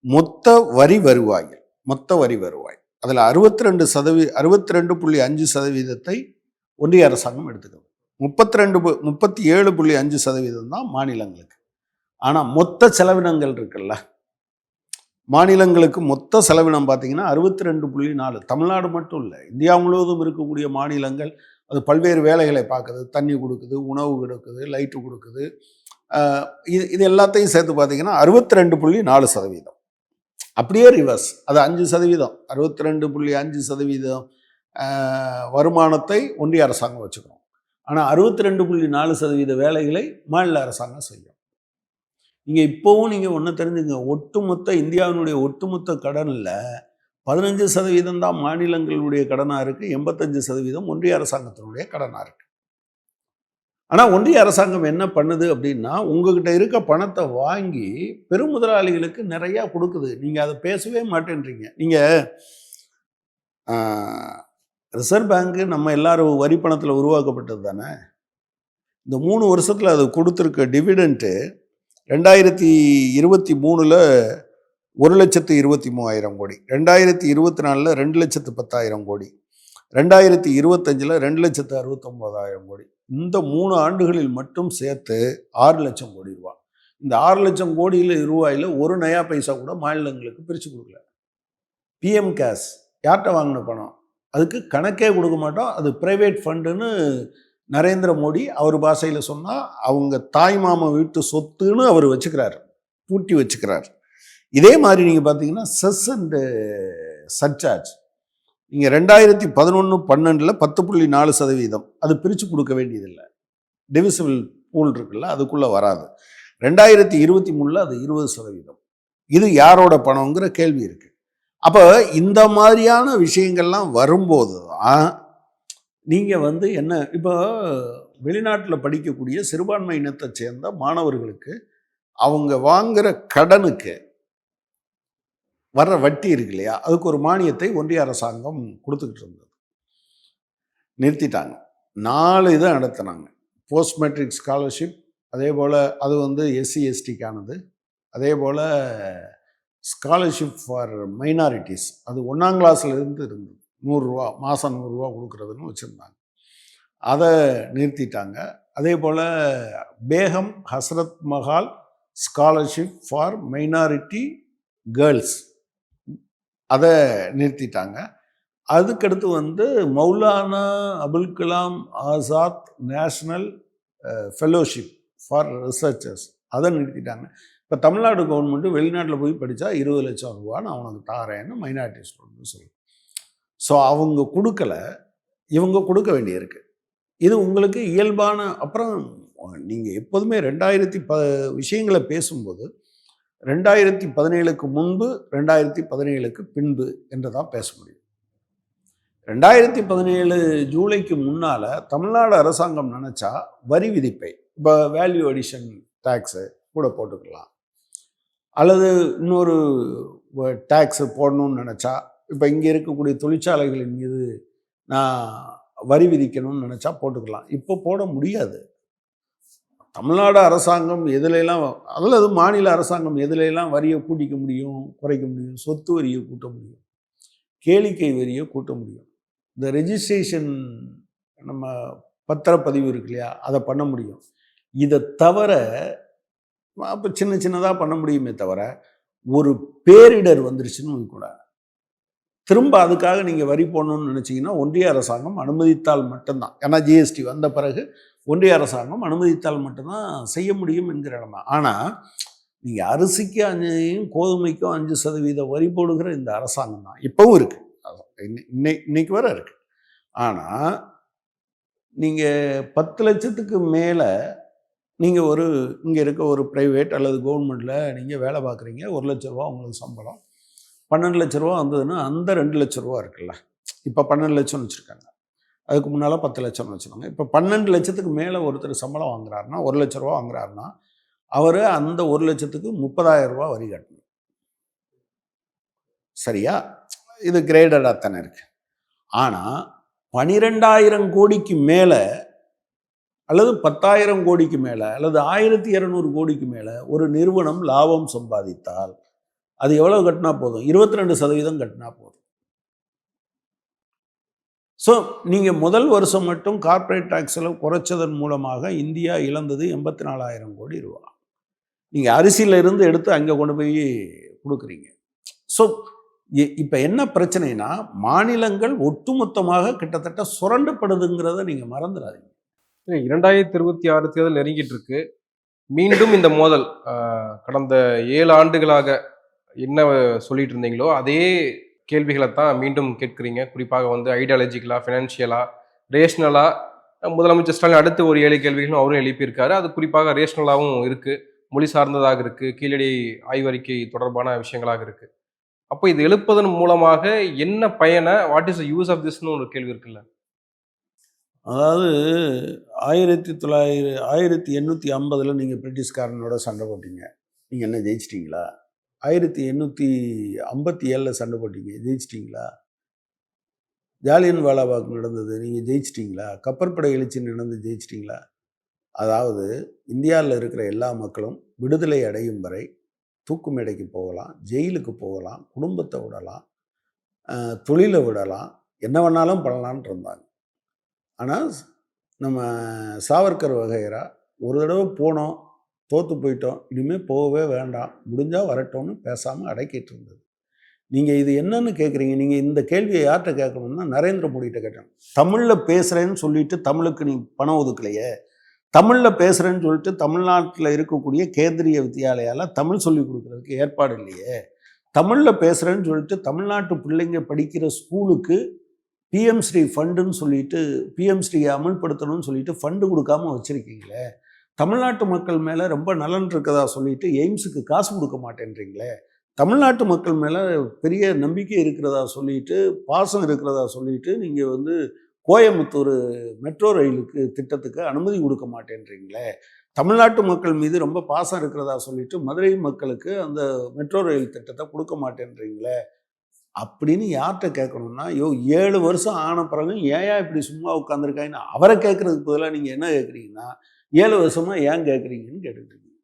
Speaker 1: மொத்த வரி வருவாய் அதில் 62.5% ஒன்றிய அரசாங்கம் எடுத்துக்கிறது. 37.5% தான் மாநிலங்களுக்கு. ஆனால் மொத்த செலவினங்கள் இருக்குல்ல, மாநிலங்களுக்கு மொத்த செலவினம் பார்த்தீங்கன்னா 62.4. தமிழ்நாடு மட்டும் இல்லை, இந்தியா முழுவதும் இருக்கக்கூடிய மாநிலங்கள் அது பல்வேறு வேலைகளை பார்க்குது. தண்ணி கொடுக்குது, உணவு கொடுக்குது, லைட்டு கொடுக்குது. இது எல்லாத்தையும் சேர்த்து பார்த்தீங்கன்னா 62.4%. அப்படியே ரிவர்ஸ், அது 5%. 62.5% வருமானத்தை ஒன்றிய அரசாங்கம் வச்சுக்கணும். ஆனால் 62.4% வேலைகளை மாநில அரசாங்கம் செய்யும். நீங்கள் இப்போவும் நீங்கள் ஒன்று தெரிஞ்சுங்க, ஒட்டுமொத்த இந்தியாவினுடைய ஒட்டுமொத்த கடனில் 15% தான் மாநிலங்களுடைய கடனாக இருக்குது, 85% ஒன்றிய அரசாங்கத்தினுடைய கடனாக இருக்குது. ஆனால் ஒன்றிய அரசாங்கம் என்ன பண்ணுது அப்படின்னா, உங்ககிட்ட இருக்க பணத்தை வாங்கி பெரும் முதலாளிகளுக்கு நிறையா கொடுக்குது. நீங்கள் அதை பேசவே மாட்டேன்றீங்க. நீங்கள் ரிசர்வ் பேங்க்கு நம்ம எல்லாரும் வரி பணத்தில் உருவாக்கப்பட்டது தானே. இந்த 3 வருஷத்தில் அது கொடுத்துருக்க டிவிடெண்ட்டு 2023 1,23,000 கோடி, 2024 2,10,000 கோடி, 2025 2,69,000 கோடி. இந்த 3 ஆண்டுகளில் மட்டும் சேர்த்து 6 லட்சம் கோடி ரூபா. இந்த 6 லட்சம் கோடியில் ரூபாயில் ஒரு நயா பைசா கூட மாநிலங்களுக்கு பிரித்து கொடுக்கல. பிஎம் கேஸ் யார்கிட்ட வாங்கின பணம், அதுக்கு கணக்கே கொடுக்க மாட்டோம். அது பிரைவேட் ஃபண்டுன்னு நரேந்திர மோடி அவர் பாஷையில் சொன்னால் அவங்க தாய் மாமா வீட்டு சொத்துன்னு அவர் வச்சுக்கிறார், பூட்டி வச்சுக்கிறார். இதே மாதிரி நீங்கள் பார்த்தீங்கன்னா செஸ் அண்டு சர்சார்ஜ் நீங்கள் 2011-12 10.4%, அது பிரித்து கொடுக்க வேண்டியதில்லை. டிவிசிபிள் பூல் இருக்குல்ல, அதுக்குள்ளே வராது. 2023 அது 20%. இது யாரோட பணங்கிற கேள்வி இருக்குது. அப்போ இந்த மாதிரியான விஷயங்கள்லாம் வரும்போது தான் நீங்கள் என்ன, இப்போ வெளிநாட்டில் படிக்கக்கூடிய சிறுபான்மை இனத்தை சேர்ந்த மாணவர்களுக்கு அவங்க வாங்குகிற கடனுக்கு வர்ற வட்டி இருக்கு இல்லையா, அதுக்கு ஒரு மானியத்தை ஒன்றிய அரசாங்கம் கொடுத்துக்கிட்டு இருந்தது. நிறுத்திட்டாங்க. 4 இதை நடத்தினாங்க. போஸ்ட் மெட்ரிக் ஸ்காலர்ஷிப், அதே போல் அது SC STக்கானது, அதே போல் ஸ்காலர்ஷிப் ஃபார் மைனாரிட்டிஸ், அது 1ஆம் கிளாஸ்லேருந்து இருந்தது. 100 ரூபா மாதம் 100 ரூபா கொடுக்குறதுன்னு வச்சுருந்தாங்க. அதை நிறுத்திட்டாங்க. அதே போல் Begum Hazrat Mahal scholarship for minority girls, அதை நிறுத்திட்டாங்க. அதுக்கடுத்து Maulana Abul Kalam Azad national fellowship for researchers, அதை நிறுத்திட்டாங்க. இப்போ தமிழ்நாடு கவர்மெண்ட்டு வெளிநாட்டில் போய் படித்தா 20 லட்சம் ரூபா நான் உனக்கு தாரேன்னு மைனாரிட்டி ஸ்டூடெண்ட்னு சொல்லி. ஸோ அவங்க கொடுக்கல, இவங்க கொடுக்க வேண்டியிருக்கு. இது உங்களுக்கு இயல்பான. அப்புறம் நீங்கள் எப்போதுமே விஷயங்களை பேசும்போது 2017க்கு முன்பு 2017க்கு பின்பு என்று தான் பேச முடியும். 2017 ஜூலைக்கு முன்னால் தமிழ்நாடு அரசாங்கம் நினச்சா வரி விதிப்பை, இப்போ வேல்யூ அடிஷன் டேக்ஸு கூட போட்டுக்கலாம், அல்லது இன்னொரு டேக்ஸு போடணும்னு நினச்சா, இப்போ இங்கே இருக்கக்கூடிய தொழிற்சாலைகளின் மீது நான் வரி விதிக்கணும்னு நினச்சா போட்டுக்கலாம். இப்போ போட முடியாது. தமிழ்நாடு அரசாங்கம் எதுலாம், அல்லது மாநில அரசாங்கம் எதுலாம் வரியை கூட்டிக்க முடியும், குறைக்க முடியும். சொத்து வரியை கூட்ட முடியும், கேளிக்கை வரியை கூட்ட முடியும், இந்த ரெஜிஸ்ட்ரேஷன் நம்ம பத்திரப்பதிவு இருக்கு இல்லையா, அதை பண்ண முடியும். இதை தவிர அப்போ சின்னதாக பண்ண முடியுமே தவிர, ஒரு பேரிடர் வந்துருச்சுன்னு கூட திரும்ப அதுக்காக நீங்கள் வரி போடணும்னு நினச்சிங்கன்னா ஒன்றிய அரசாங்கம் அனுமதித்தால் மட்டும்தான். ஏன்னா GST வந்த பிறகு ஒன்றிய அரசாங்கம் அனுமதித்தால் மட்டும்தான் செய்ய முடியும் என்கிற இடமா. ஆனால் நீங்கள் அரிசிக்கு 5%, கோதுமைக்கும் 5% வரி போடுகிற இந்த அரசாங்கம் தான் இப்போவும் இருக்குது. இன்னைக்கு வர இருக்குது. ஆனால் நீங்கள் 10 லட்சத்துக்கு மேலே நீங்கள் இங்கே இருக்க ஒரு ப்ரைவேட் அல்லது கவர்மெண்ட்டில் நீங்கள் வேலை பார்க்குறீங்க, 1 லட்ச ரூபா உங்களுக்கு சம்பளம், 12 லட்ச ரூபா வந்ததுன்னா அந்த 2 லட்ச ரூபா இருக்குல்ல, இப்போ 12 லட்சம்னு வச்சுருக்காங்க, அதுக்கு முன்னால் 10 லட்சம்னு வச்சுருக்காங்க. இப்போ 12 லட்சத்துக்கு மேலே ஒருத்தர் சம்பளம் வாங்குறாருன்னா, 1 லட்ச ரூபா வாங்குறாருன்னா, அவர் அந்த 1 லட்சத்துக்கு 30,000 ரூபா வரி கட்டணும். சரியா? இது கிரேடடாக தானே இருக்குது. ஆனால் 12,000 கோடிக்கு மேலே அல்லது 10,000 கோடிக்கு மேலே அல்லது 1,200 கோடிக்கு மேலே ஒரு நிறுவனம் லாபம் சம்பாதித்தால் அது எவ்வளோ கட்டினா போதும்? 22% கட்டினா போதும். ஸோ நீங்கள் முதல் வருஷம் மட்டும் கார்ப்பரேட் டேக்ஸில் குறைச்சதன் மூலமாக இந்தியா இழந்தது 84,000 கோடி ரூபா. நீங்கள் அரிசியில இருந்து எடுத்து அங்கே கொண்டு போய் கொடுக்குறீங்க. ஸோ இப்போ என்ன பிரச்சனைனா, மாநிலங்கள் ஒட்டுமொத்தமாக கிட்டத்தட்ட சுரண்டப்படுதுங்கிறத நீங்கள் மறந்துடாதீங்க.
Speaker 2: 2026 தேர்தல் நெருங்கிட்டு இருக்கு. மீண்டும் இந்த மோதல் கடந்த 7 ஆண்டுகளாக என்ன சொல்லிட்டு இருந்தீங்களோ அதே கேள்விகளை தான் மீண்டும் கேட்குறீங்க. குறிப்பாக வந்து ஐடியாலஜிக்கலா, ஃபினான்ஷியலா, ரேஷ்னலா. முதலமைச்சர் ஸ்டாலின் அடுத்து ஒரு 7 கேள்விகளும் அவரும் எழுப்பியிருக்காரு. அது குறிப்பாக ரேஷ்னலாகவும் இருக்கு, மொழி சார்ந்ததாக இருக்கு, கீழடி ஆய்வறிக்கை தொடர்பான விஷயங்களாக இருக்கு. அப்போ இது எழுப்பதன் மூலமாக என்ன பயனை, what is the use of திஸ்னு ஒரு கேள்வி இருக்குல்ல?
Speaker 1: அதாவது 1850 நீங்கள் பிரிட்டிஷ்காரனோட சண்டை போட்டீங்க, நீங்கள் என்ன ஜெயிச்சிட்டிங்களா? 1857 சண்டை போட்டீங்க, ஜெயிச்சிட்டிங்களா? ஜாலியன் வாலாபாக் நடந்தது, நீங்கள் ஜெயிச்சிட்டிங்களா? கப்பற்படை எழுச்சி நடந்து ஜெயிச்சிட்டிங்களா? அதாவது இந்தியாவில் இருக்கிற எல்லா மக்களும் விடுதலை அடையும் வரை தூக்கு மேடைக்கு போகலாம், ஜெயிலுக்கு போகலாம், குடும்பத்தை விடலாம், தொழிலை விடலாம், என்ன வேணாலும் பண்ணலான்ட்டு இருந்தாங்க. ஆனால் நம்ம சாவர்கர் வகைரா ஒரு தடவை போனோம், தோற்று போயிட்டோம், இனிமேல் போகவே வேண்டாம், முடிஞ்சால் வரட்டோன்னு பேசாமல் அடக்கிட்டு இருந்தது. நீங்கள் இது என்னன்னு கேட்குறீங்க? நீங்கள் இந்த கேள்வியை யார்கிட்ட கேட்கணும்னா நரேந்திர மோடிகிட்ட கேட்டோம். தமிழில் பேசுகிறேன்னு சொல்லிட்டு தமிழுக்கு நீ பணம் ஒதுக்கலையே, தமிழில் பேசுகிறேன்னு சொல்லிட்டு தமிழ்நாட்டில் இருக்கக்கூடிய கேந்திரிய வித்யாலயாவில் தமிழ் சொல்லிக் கொடுக்குறதுக்கு ஏற்பாடு இல்லையே, தமிழில் பேசுகிறேன்னு சொல்லிட்டு தமிழ்நாட்டு பிள்ளைங்க படிக்கிற ஸ்கூலுக்கு பிஎம் ஸ்ரீ ஃபண்டுன்னு சொல்லிட்டு பிஎம் ஸ்ரீயை அமல்படுத்தணும்னு சொல்லிட்டு ஃபண்டு கொடுக்காம வச்சுருக்கீங்களே, தமிழ்நாட்டு மக்கள் மேலே ரொம்ப நலன் இருக்கதா சொல்லிட்டு எய்ம்ஸுக்கு காசு கொடுக்க மாட்டேன்றீங்களே, தமிழ்நாட்டு மக்கள் மேலே பெரிய நம்பிக்கை இருக்கிறதா சொல்லிட்டு, பாசம் இருக்கிறதா சொல்லிட்டு நீங்கள் வந்து கோயம்புத்தூர் மெட்ரோ ரயிலுக்கு திட்டத்துக்கு அனுமதி கொடுக்க மாட்டேன்றீங்களே, தமிழ்நாட்டு மக்கள் மீது ரொம்ப பாசம் இருக்கிறதா சொல்லிட்டு மதுரை மக்களுக்கு அந்த மெட்ரோ ரயில் திட்டத்தை கொடுக்க மாட்டேன்றீங்களே அப்படின்னு யார்கிட்ட கேட்கணும்னா, 7 வருஷம் ஆன பிறகு ஏன் இப்படி சும்மா உட்காந்துருக்காங்கன்னு அவரை கேட்கறதுக்கு பதிலாக நீங்கள் என்ன கேட்குறீங்கன்னா, 7 வருஷமா ஏன் கேட்குறீங்கன்னு கேட்டுட்டு இருக்கீங்க.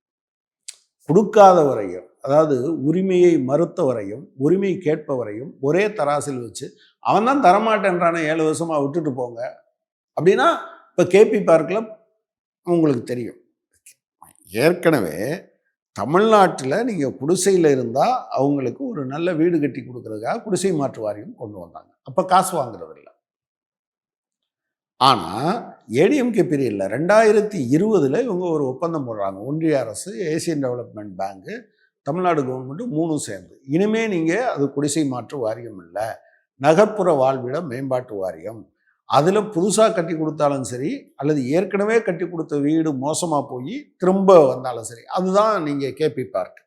Speaker 1: கொடுக்காத வரையும், அதாவது உரிமையை மறுத்த வரையும், உரிமை கேட்பவரையும் ஒரே தராசில் வச்சு அவன் தான் தரமாட்டேன்றானே 7 வருஷமா விட்டுட்டு போங்க அப்படின்னா, இப்போ கேபி பார்க்கில் உங்களுக்கு தெரியும், ஏற்கனவே தமிழ்நாட்டில் நீங்கள் குடிசையில் இருந்தால் அவங்களுக்கு ஒரு நல்ல வீடு கட்டி கொடுக்குறதுக்காக குடிசை மாற்று வாரியம் கொண்டு வந்தாங்க. அப்போ காசு வாங்குறது இல்லை. ஆனால் ஏடிஎம்கே பீரியடில் 2020 இவங்க ஒரு ஒப்பந்தம் போடுறாங்க. ஒன்றிய அரசு, ஏசியன் டெவலப்மெண்ட் பேங்க்கு, தமிழ்நாடு கவர்மெண்ட்டு 3 சேர்ந்து. இனிமேல் நீங்கள் அது குடிசை மாற்று வாரியம் இல்லை, நகர்ப்புற வாழ்விட மேம்பாட்டு வாரியம். அதில் புதுசாக கட்டி கொடுத்தாலும் சரி, அல்லது ஏற்கனவே கட்டி கொடுத்த வீடு மோசமாக போய் திரும்ப வந்தாலும் சரி, அதுதான் நீங்கள் கேபி பார்க்.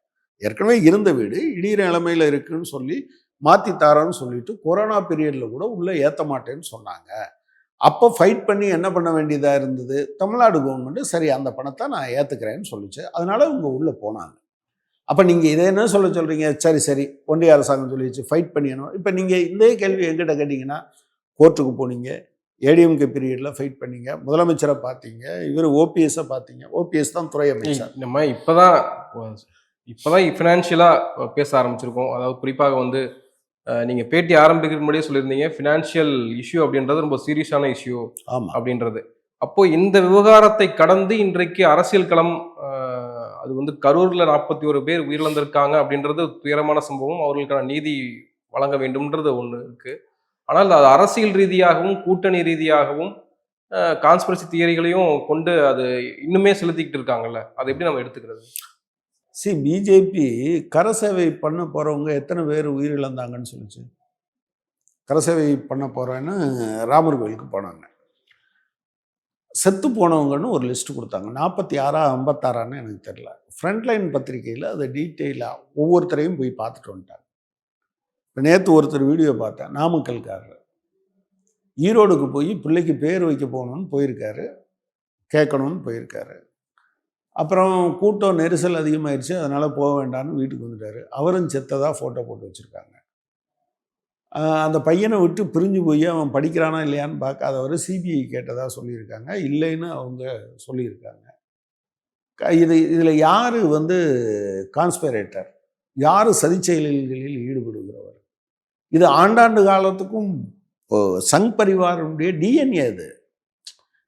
Speaker 1: ஏற்கனவே இருந்த வீடு இடிகிற நிலைமையில் இருக்குதுன்னு சொல்லி மாற்றி தாரன்னு சொல்லிட்டு கொரோனா பீரியடில் கூட உள்ளே ஏற்ற மாட்டேன்னு சொன்னாங்க. அப்போ ஃபைட் பண்ணி என்ன பண்ண வேண்டியதாக இருந்தது? தமிழ்நாடு கவர்மெண்ட்டு சரி அந்த பணத்தை நான் ஏற்றுக்கிறேன்னு சொல்லிச்சு. அதனால் இவங்க உள்ளே போனாங்க. அப்போ நீங்கள் இதை என்ன சொல்கிறீங்க? சரி ஒன்றிய அரசாங்கம் சொல்லிடுச்சு, ஃபைட் பண்ணிடணும். இப்போ நீங்கள் இந்த கேள்வி எங்கிட்ட கேட்டிங்கன்னா, கோர்ட்டுக்கு போனீங்க, ஏடிஎம்கே பீரியடில் ஃபைட் பண்ணீங்க, முதலமைச்சரை பார்த்தீங்க, இவர் ஓபிஎஸ்ஸை பார்த்தீங்க. ஓபிஎஸ் தான் துறை அமைச்சர்.
Speaker 2: நம்ம இப்போதான் ஃபினான்ஷியலாக பேச ஆரம்பிச்சிருக்கோம். அதாவது குறிப்பாக வந்து நீங்கள் பேட்டி ஆரம்பிக்கிறதுக்கு முன்னாடியே சொல்லியிருந்தீங்க, ஃபினான்ஷியல் இஷ்யூ அப்படின்றது ரொம்ப சீரியஸான இஷ்யூ அப்படின்றது. அப்போ இந்த விவகாரத்தை கடந்து இன்றைக்கு அரசியல் களம், அது வந்து கரூரில் 41 பேர் உயிரிழந்திருக்காங்க அப்படின்றது துயரமான சம்பவம். அவர்களுக்கான நீதி வழங்க வேண்டும்ன்றது ஒன்று இருக்குது. ஆனால் அது அரசியல் ரீதியாகவும் கூட்டணி ரீதியாகவும் கான்ஸ்பிரசி தியரிகளையும் கொண்டு அது இன்னுமே செலுத்திக்கிட்டு இருக்காங்கல்ல, அதை எப்படி நம்ம எடுத்துக்கிறது?
Speaker 1: பிஜேபி கரசேவை பண்ண போகிறவங்க எத்தனை பேர் உயிரிழந்தாங்கன்னு சொல்லிச்சு. கரசேவை பண்ண போகிறேன்னு ராமர் கோயிலுக்கு போனாங்க. செத்து போனவங்கன்னு ஒரு லிஸ்ட்டு கொடுத்தாங்க. 46 56 எனக்கு தெரியல. ஃப்ரண்ட்லைன் பத்திரிகையில் அதை டீட்டெயிலாக ஒவ்வொருத்தரையும் போய் பார்த்துட்டு வந்துட்டாங்க. இப்போ நேற்று ஒருத்தர் வீடியோ பார்த்தேன், நாமக்கல்காரர் ஈரோடுக்கு போய் பிள்ளைக்கு பேர் வைக்க போகணுன்னு போயிருக்காரு, கேட்கணும்னு போயிருக்காரு. அப்புறம் கூட்டம் நெரிசல் அதிகமாகிடுச்சு, அதனால் போக வேண்டாம்னு வீட்டுக்கு வந்துட்டார். அவரும் செத்ததாக ஃபோட்டோ போட்டு வச்சுருக்காங்க. அந்த பையனை விட்டு பிரிஞ்சு போய் அவன் படிக்கிறானா இல்லையான்னு பார்க்காதவர் சிபிஐ கேட்டதாக சொல்லியிருக்காங்க. இல்லைன்னு அவங்க சொல்லியிருக்காங்க. இதில் யார் வந்து கான்ஸ்பிரேட்டர், யார் சதிச்செயல்களில் ஈடுபடுகிறவர்? இது ஆண்டாண்டு காலத்துக்கும் சங் பரிவாரனுடைய டிஎன்ஏ அது.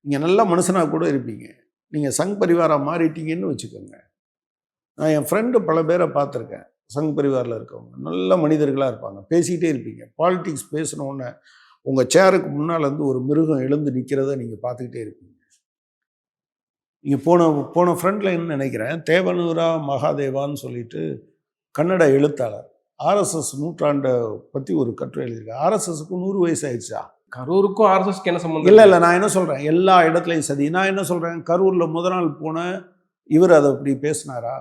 Speaker 1: நீங்கள் நல்ல மனுஷனாக கூட இருப்பீங்க, நீங்கள் சங் பரிவாராக மாறிட்டீங்கன்னு வச்சுக்கோங்க. நான் என் ஃப்ரெண்டு பல பேரை பார்த்துருக்கேன், சங் பரிவாரில் இருக்கவங்க நல்ல மனிதர்களாக இருப்பாங்க, பேசிக்கிட்டே இருப்பீங்க. பாலிடிக்ஸ் பேசினோடனே உங்கள் சேருக்கு முன்னால் இருந்து ஒரு மிருகம் எழுந்து நிற்கிறத நீங்கள் பார்த்துக்கிட்டே இருப்பீங்க. நீங்கள் போன ஃப்ரண்ட் லைன் நினைக்கிறேன், தேவனூரா மகாதேவான்னு சொல்லிட்டு கன்னட எழுத்தாளர், ஆர்எஸ்எஸ் நூற்றாண்டை பற்றி ஒரு கட்டுரை எழுதியிருக்கேன். ஆர்எஸ்எஸ்க்கு 100 வயசு ஆயிடுச்சா?
Speaker 2: கரூருக்கும் ஆர்எஸ்எஸ்க்கு என்ன சம்பந்தம்?
Speaker 1: இல்லை, நான் என்ன சொல்கிறேன், எல்லா இடத்துலையும் சதி. நான் என்ன சொல்கிறேன், கரூரில் முத நாள் போன இவர் அதை அப்படி பேசினாரா?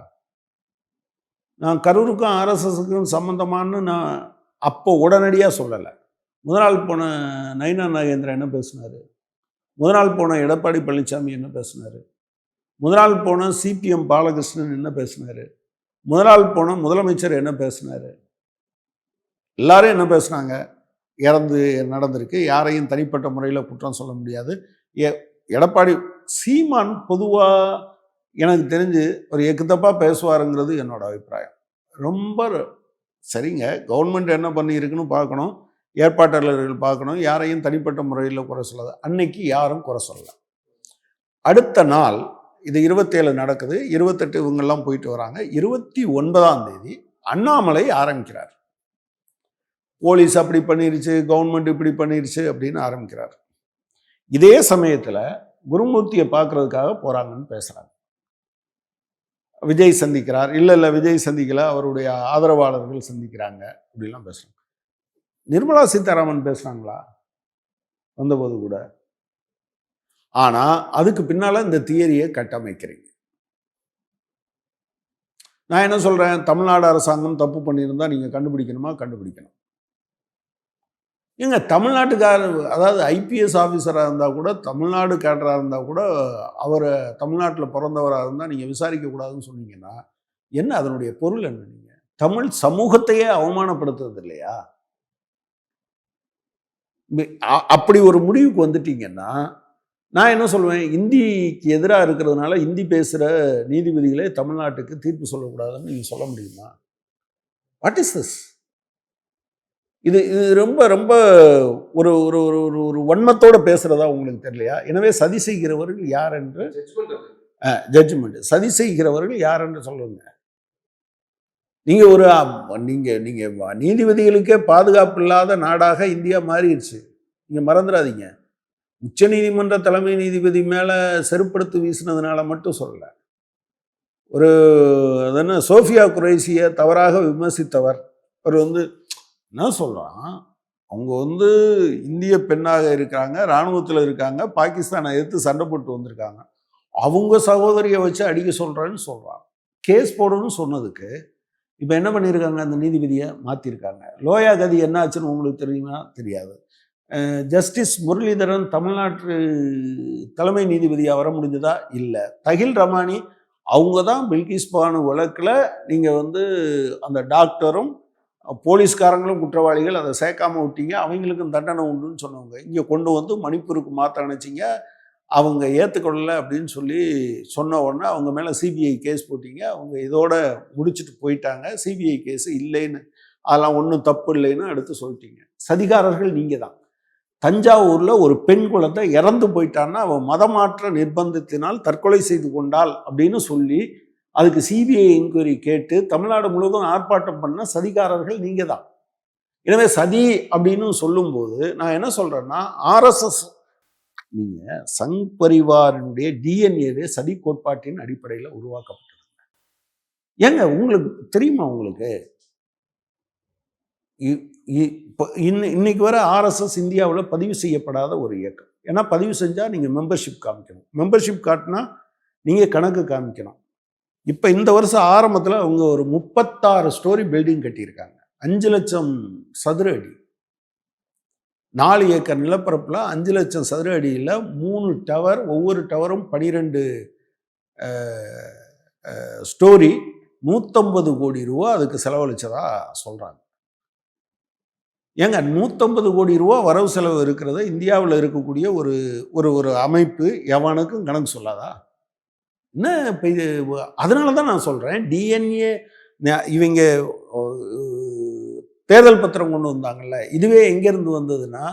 Speaker 1: நான் கரூருக்கும் ஆர்எஸ்எஸ்க்கும் சம்மந்தமானு நான் அப்போ உடனடியாக சொல்லலை. முத நாள் போன நயினா நாகேந்திரன் என்ன பேசினார்? முத நாள் போன எடப்பாடி பழனிசாமி என்ன பேசினார்? முத நாள் போன சிபிஎம் பாலகிருஷ்ணன் என்ன பேசினார்? முத நாள் போன முதலமைச்சர் என்ன பேசினார்? எல்லாரும் என்ன பேசுனாங்க? இறந்து நடந்திருக்கு, யாரையும் தனிப்பட்ட முறையில் குற்றம் சொல்ல முடியாது. எடப்பாடி சீமான் பொதுவாக எனக்கு தெரிஞ்சு ஒரு எக்குத்தப்பாக பேசுவாருங்கிறது என்னோட அபிப்பிராயம். ரொம்ப சரிங்க, கவர்மெண்ட் என்ன பண்ணியிருக்குன்னு பார்க்கணும், ஏற்பாட்டாளர்கள் பார்க்கணும், யாரையும் தனிப்பட்ட முறையில் குறை சொல்லாது. அன்னைக்கு யாரும் குறை சொல்லலை. அடுத்த நாள் இது 27 நடக்குது, 28 இவங்கெல்லாம் போயிட்டு வராங்க. 29ஆம் தேதி அண்ணாமலை ஆரம்பிக்கிறார், போலீஸ் அப்படி பண்ணிருச்சு, கவர்மெண்ட் இப்படி பண்ணிருச்சு அப்படின்னு ஆரம்பிக்கிறார். இதே சமயத்தில் குருமூர்த்தியை பார்க்கறதுக்காக போகிறாங்கன்னு பேசுகிறாங்க. விஜய் சந்திக்கிறார், இல்லை விஜய் சந்திக்கல, அவருடைய ஆதரவாளர்கள் சந்திக்கிறாங்க அப்படிலாம் பேசுகிறாங்க. நிர்மலா சீதாராமன் பேசுகிறாங்களா வந்தபோது கூட? ஆனால் அதுக்கு பின்னால் இந்த தியரியை கட்டமைக்கிறீங்க. நான் என்ன சொல்கிறேன், தமிழ்நாடு அரசாங்கம் தப்பு பண்ணியிருந்தா நீங்கள் கண்டுபிடிக்கணுமா? கண்டுபிடிக்கணும். ஏங்க தமிழ்நாட்டுக்காரர், அதாவது ஐபிஎஸ் ஆஃபீஸராக இருந்தால் கூட, தமிழ்நாடு கேட்டராக இருந்தால் கூட, அவரை தமிழ்நாட்டில் பிறந்தவராக இருந்தால் நீங்கள் விசாரிக்கக்கூடாதுன்னு சொன்னீங்கன்னா என்ன அதனுடைய பொருள் என்ன? நீங்கள் தமிழ் சமூகத்தையே அவமானப்படுத்துறது இல்லையா? அப்படி ஒரு முடிவுக்கு வந்துட்டீங்கன்னா நான் என்ன சொல்லுவேன், இந்திக்கு எதிராக இருக்கிறதுனால இந்தி பேசுகிற நீதிபதிகளே தமிழ்நாட்டுக்கு தீர்ப்பு சொல்லக்கூடாதுன்னு நீங்கள் சொல்ல முடியுமா? What is this? இது ரொம்ப ரொம்ப ஒரு ஒரு ஒரு ஒரு வன்மத்தோடு பேசுகிறதா உங்களுக்கு தெரியலையா? எனவே சதி செய்கிறவர்கள் யார் என்று ஜட்ஜ்மெண்ட், சதி செய்கிறவர்கள் யார் என்று சொல்லுங்க. நீங்கள் நீதிபதிகளுக்கே பாதுகாப்பு இல்லாத நாடாக இந்தியா மாறிடுச்சு, நீங்கள் மறந்துடாதீங்க. உச்ச நீதிமன்ற தலைமை நீதிபதி மேலே செருப்படுத்து வீசினதுனால மட்டும் சொல்லலை. ஒரு அதென்ன சோஃபியா குரேஷியை தவறாக விமர்சித்தவர் அவர் என்ன சொல்கிறான், அவங்க இந்திய பெண்ணாக இருக்காங்க, இராணுவத்தில் இருக்காங்க, பாகிஸ்தானை எதிர்த்து சண்டை போட்டு வந்திருக்காங்க, அவங்க சகோதரியை வச்சு அடிக்க சொல்கிறேன்னு சொல்கிறான். கேஸ் போடணும்னு சொன்னதுக்கு இப்போ என்ன பண்ணியிருக்காங்க, அந்த நீதிபதியை மாற்றிருக்காங்க. லோயா கதி என்ன ஆச்சுன்னு உங்களுக்கு தெரியுமா? தெரியாது. ஜஸ்டிஸ் முரளிதரன் தமிழ்நாட்டு தலைமை நீதிபதியாக வர முடிஞ்சதா? இல்லை. தஹில் ரமானி அவங்க தான் பில்கிஸ் பானு வழக்கில் நீங்கள் அந்த டாக்டரும் போலீஸ்காரங்களும் குற்றவாளிகள், அதை சேர்க்காம விட்டீங்க, அவங்களுக்கும் தண்டனை உண்டுன்னு சொன்னவங்க இங்கே கொண்டு மணிப்பூருக்கு மாற்ற நினச்சிங்க, அவங்க ஏற்றுக்கொள்ளலை அப்படின்னு சொன்ன உடனே அவங்க மேலே சிபிஐ கேஸ் போட்டிங்க. அவங்க இதோட முடிச்சுட்டு போயிட்டாங்க. சிபிஐ கேஸு இல்லைன்னு, அதெல்லாம் ஒன்றும் தப்பு இல்லைன்னு அடுத்து சொல்லிட்டீங்க. சதிகாரர்கள் நீங்கள் தான். தஞ்சாவூரில் ஒரு பெண் குழந்தை இறந்து போயிட்டான்னா அவன் மதமாற்ற நிர்பந்தத்தினால் தற்கொலை செய்து கொண்டாள் அப்படின்னு சொல்லி அதுக்கு சிபிஐ என்கொயரி கேட்டு தமிழ்நாடு முழுவதும் ஆர்ப்பாட்டம் பண்ண சதிகாரர்கள் நீங்கள் தான். எனவே சதி அப்படின்னு சொல்லும்போது நான் என்ன சொல்கிறேன்னா, ஆர்எஸ்எஸ் நீங்கள் சங் பரிவாரினுடைய டிஎன்ஏவே சதி கோட்பாட்டின் அடிப்படையில் உருவாக்கப்பட்டது. ஏங்க உங்களுக்கு தெரியுமா? உங்களுக்கு இன்னைக்கு வர ஆர்எஸ்எஸ் இந்தியாவில் பதிவு செய்யப்படாத ஒரு இயக்கம். ஏன்னா பதிவு செஞ்சால் நீங்கள் மெம்பர்ஷிப் காமிக்கணும், மெம்பர்ஷிப் காட்டினா நீங்கள் கணக்கு காமிக்கணும். இப்போ இந்த வருஷம் ஆரம்பத்தில் அவங்க ஒரு 36 ஸ்டோரி பில்டிங் கட்டியிருக்காங்க, 5 லட்சம் சதுர அடி, 4 ஏக்கர் நிலப்பரப்பில் 5 லட்சம் சதுர அடியில் 3 டவர், ஒவ்வொரு டவரும் 12 ஸ்டோரி, 150 கோடி ரூபா அதுக்கு செலவழிச்சதா சொல்கிறாங்க. ஏங்க 150 கோடி ரூபா வரவு செலவு இருக்கிறத இந்தியாவில் இருக்கக்கூடிய ஒரு ஒரு ஒரு அமைப்பு எவனுக்கும் கணக்கு சொல்லாதா? என்ன இப்போ இது அதனால தான் நான் சொல்கிறேன் டிஎன்ஏ இவங்க தேர்தல் பத்திரம் கொண்டு வந்தாங்கல்ல, இதுவே எங்கேருந்து வந்ததுன்னா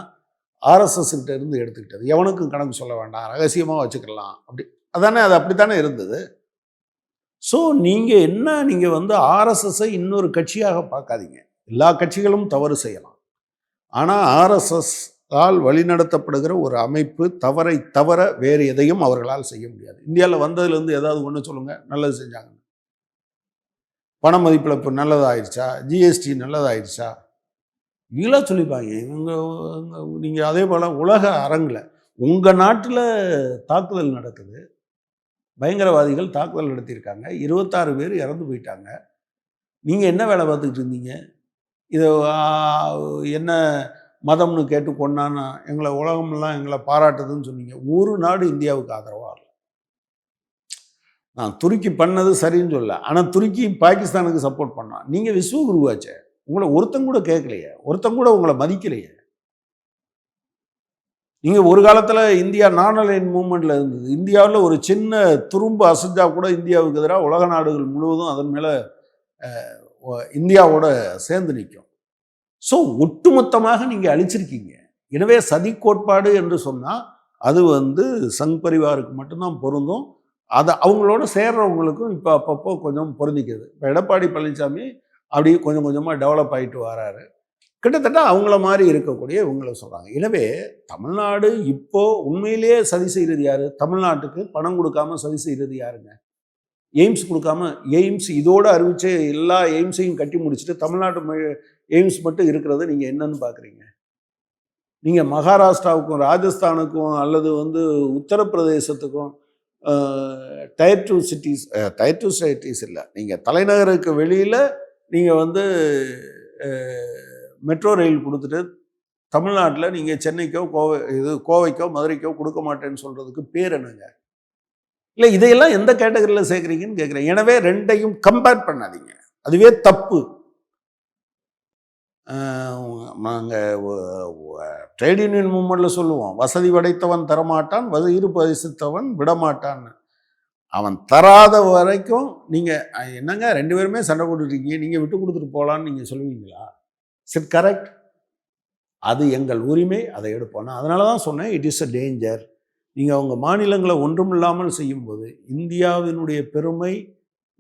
Speaker 1: ஆர்எஸ்எஸ் கிட்ட இருந்து எடுத்துக்கிட்டது. எவனுக்கும் கணக்கு சொல்ல வேண்டாம், ரகசியமாக வச்சுக்கலாம் அப்படி அதானே, அது அப்படித்தானே இருந்தது. ஸோ நீங்கள் வந்து ஆர்எஸ்எஸ்ஸை இன்னொரு கட்சியாக பார்க்காதீங்க. எல்லா கட்சிகளும் தவறு செய்யலாம். ஆனால் ஆர்எஸ்எஸ் ஆல் வழிநடத்தப்படுகிற ஒரு அமைப்பு தவறை தவிர வேறு எதையும் அவர்களால் செய்ய முடியாது. இந்தியாவில் வந்ததுலேருந்து ஏதாவது ஒன்று சொல்லுங்கள் நல்லது செஞ்சாங்க. பண மதிப்பிழப்பு நல்லதாயிடுச்சா? ஜிஎஸ்டி நல்லதாயிடுச்சா? இதெல்லாம் சொல்லிப்பாங்க இவங்க. நீங்கள் அதே போல் உலக அரங்கில் உங்கள் நாட்டில் தாக்குதல் நடக்குது, பயங்கரவாதிகள் தாக்குதல் நடத்தியிருக்காங்க, 26 பேர் இறந்து போயிட்டாங்க. நீங்கள் என்ன வேலை பார்த்துக்கிட்டு இருந்தீங்க? இதை என்ன மதம்னு கேட்டு கொண்டான்னா எங்களை உலகமெல்லாம் எங்களை பாராட்டுதுன்னு சொன்னீங்க. ஒரு நாடு இந்தியாவுக்கு ஆதரவாக இல்லை. நான் துருக்கி பண்ணது சரின்னு சொல்ல, ஆனால் துருக்கி பாகிஸ்தானுக்கு சப்போர்ட் பண்ணான். நீங்கள் விஸ்வகுருவாச்சே, உங்களை ஒருத்தங்க கூட கேட்கலையே, ஒருத்தங்க கூட உங்களை மதிக்கலையே. நீங்கள் ஒரு காலத்தில் இந்தியா நான் அலைன் மூவ்மெண்ட்டில் இருந்தது. இந்தியாவில் ஒரு சின்ன துரும்பு அசைஞ்சா கூட இந்தியாவுக்கு எதிராக உலக நாடுகள் முழுவதும் அதன் மேலே இந்தியாவோட சேர்ந்து நிற்கும். ஸோ ஒட்டுமொத்தமாக நீங்கள் அழிச்சிருக்கீங்க. எனவே சதி கோட்பாடு என்று சொன்னால் அது வந்து சங் பரிவாருக்கு மட்டும்தான் பொருந்தும். அதை அவங்களோட சேர்றவங்களுக்கும் இப்போ அப்பப்போ கொஞ்சம் பொருந்திக்குது. இப்போ எடப்பாடி பழனிசாமி அப்படி கொஞ்சம் கொஞ்சமாக டெவலப் ஆகிட்டு வராரு. கிட்டத்தட்ட அவங்கள மாதிரி இருக்கக்கூடிய இவங்கள சொல்கிறாங்க. எனவே தமிழ்நாடு இப்போது உண்மையிலேயே சதி செய்கிறது யார்? தமிழ்நாட்டுக்கு பணம் கொடுக்காம சதி செய்கிறது யாருங்க? எய்ம்ஸ் கொடுக்காம, எய்ம்ஸ் இதோடு அறிவித்து எல்லா எய்ம்ஸையும் கட்டி முடிச்சுட்டு தமிழ்நாட்டு எய்ம்ஸ் மட்டும் இருக்கிறத நீங்கள் என்னன்னு பார்க்குறீங்க? நீங்கள் மகாராஷ்டிராவுக்கும் ராஜஸ்தானுக்கும் அல்லது வந்து உத்தரப்பிரதேசத்துக்கும் டயர் 2 சிட்டிஸ், டயர் 2 சிட்டிஸ் இல்லை, நீங்கள் தலைநகருக்கு வெளியில் நீங்கள் வந்து மெட்ரோ ரயில் கொடுத்துட்டு தமிழ்நாட்டில் நீங்கள் சென்னைக்கோ கோவைக்கோ மதுரைக்கோ கொடுக்க மாட்டேன்னு சொல்கிறதுக்கு பேர் என்னங்க? இல்லை இதையெல்லாம் எந்த கேட்டகரியில் சேர்க்குறீங்கன்னு கேட்குறேன். எனவே ரெண்டையும் கம்பேர் பண்ணாதீங்க, அதுவே தப்பு. நாங்கள் ட்ரேட் யூனியன் மூவ்மெண்ட்டில் சொல்லுவோம், வசதி படைத்தவன் தரமாட்டான், வயிறு பசித்தவன் விடமாட்டான்னு. அவன் தராத வரைக்கும் நீங்கள் என்னங்க 2 பேருமே சண்டை போட்டுருக்கீங்க, நீங்கள் விட்டு கொடுத்துட்டு போகலான்னு நீங்கள் சொல்லுவீங்களா? It correct? அது எங்கள் உரிமை, அதை எடுப்போம். நான் அதனால தான் சொன்னேன் இட் இஸ் அ டேஞ்சர். நீங்கள் அவங்க மாநிலங்களை ஒன்றும் இல்லாமல் செய்யும்போது இந்தியாவினுடைய பெருமை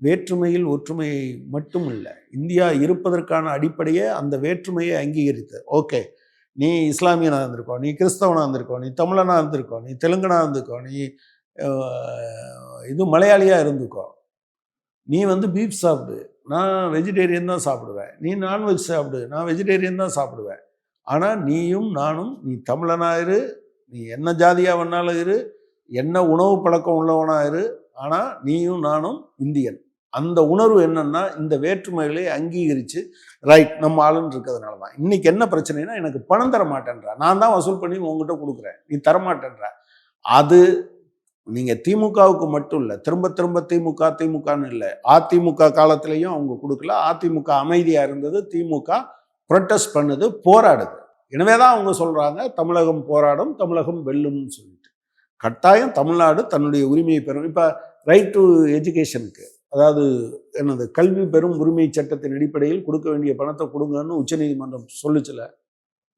Speaker 1: வேற்றுமையில் ஒற்றுமையை மட்டும் இல்லை, இந்தியா இருப்பதற்கான அடிப்படையே அந்த வேற்றுமையை அங்கீகரித்து. ஓகே, நீ இஸ்லாமியனாக இருந்திருக்கோ, நீ கிறிஸ்தவனாக இருந்திருக்கோ, நீ தமிழனாக இருந்திருக்கோ, நீ தெலுங்கனாக இருந்திருக்கோ, நீ இது மலையாளியாக இருந்துக்கோ, நீ வந்து பீஃப் சாப்பிடு, நான் வெஜிடேரியன் தான் சாப்பிடுவேன், நீ நான்வெஜ் சாப்பிடு, நான் வெஜிடேரியன் தான் சாப்பிடுவேன். ஆனால் நீயும் நானும், நீ தமிழனாக இரு, நீ என்ன ஜாதியாக வேணாலும் இரு, என்ன உணவு பழக்கம் உள்ளவனாக இரு, ஆனால் நீயும் நானும் இந்தியன். அந்த உணர்வு என்னன்னா இந்த வேற்றுமைகளை அங்கீகரித்து ரைட் நம்ம ஆளுன்னு இருக்கிறதுனால தான். இன்னைக்கு என்ன பிரச்சனைனா, எனக்கு பணம் தர மாட்டேன்றா, நான் தான் வசூல் பண்ணி உங்ககிட்ட கொடுக்குறேன், நீ தரமாட்டேன்ற. அது நீங்கள் திமுகவுக்கு மட்டும் இல்லை, திரும்ப திரும்ப திமுகன்னு இல்லை, அதிமுக காலத்திலையும் அவங்க கொடுக்கல. அதிமுக அமைதியாக இருந்தது, திமுக ப்ரொட்டஸ்ட் பண்ணுது, போராடுது. எனவே தான் அவங்க சொல்கிறாங்க தமிழகம் போராடும், தமிழகம் வெல்லும்னு சொல்லிட்டு. கட்டாயம் தமிழ்நாடு தன்னுடைய உரிமையை பெறும். இப்போ ரைட் டு எஜுகேஷனுக்கு, அதாவது என்னது, கல்வி பெறும் உரிமை சட்டத்தின் அடிப்படையில் கொடுக்க வேண்டிய பணத்தை கொடுங்கன்னு உச்சநீதிமன்றம் சொல்லிச்சுல.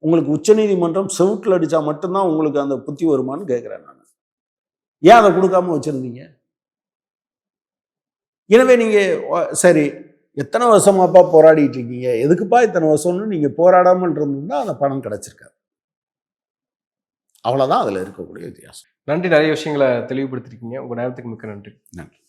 Speaker 1: உங்களுக்கு உச்சநீதிமன்றம் செவுட்டில் அடித்தா மட்டும்தான் உங்களுக்கு அந்த புத்தி வருமானு கேட்குறேன் நான். ஏன் அதை கொடுக்காம வச்சுருந்தீங்க? எனவே நீங்கள் சரி எத்தனை வருஷமாப்பா போராடிட்டு இருக்கீங்க, எதுக்குப்பா இத்தனை வருஷம்னு நீங்கள் போராடாமல் இருந்திருந்தா அந்த பணம் கிடைச்சிருக்காது. அவ்வளோதான் அதில் இருக்கக்கூடிய வித்தியாசம்.
Speaker 2: நன்றி, நிறைய விஷயங்களை தெளிவுபடுத்திருக்கீங்க. உங்கள் நேரத்துக்கு மிக்க நன்றி.
Speaker 1: நன்றி.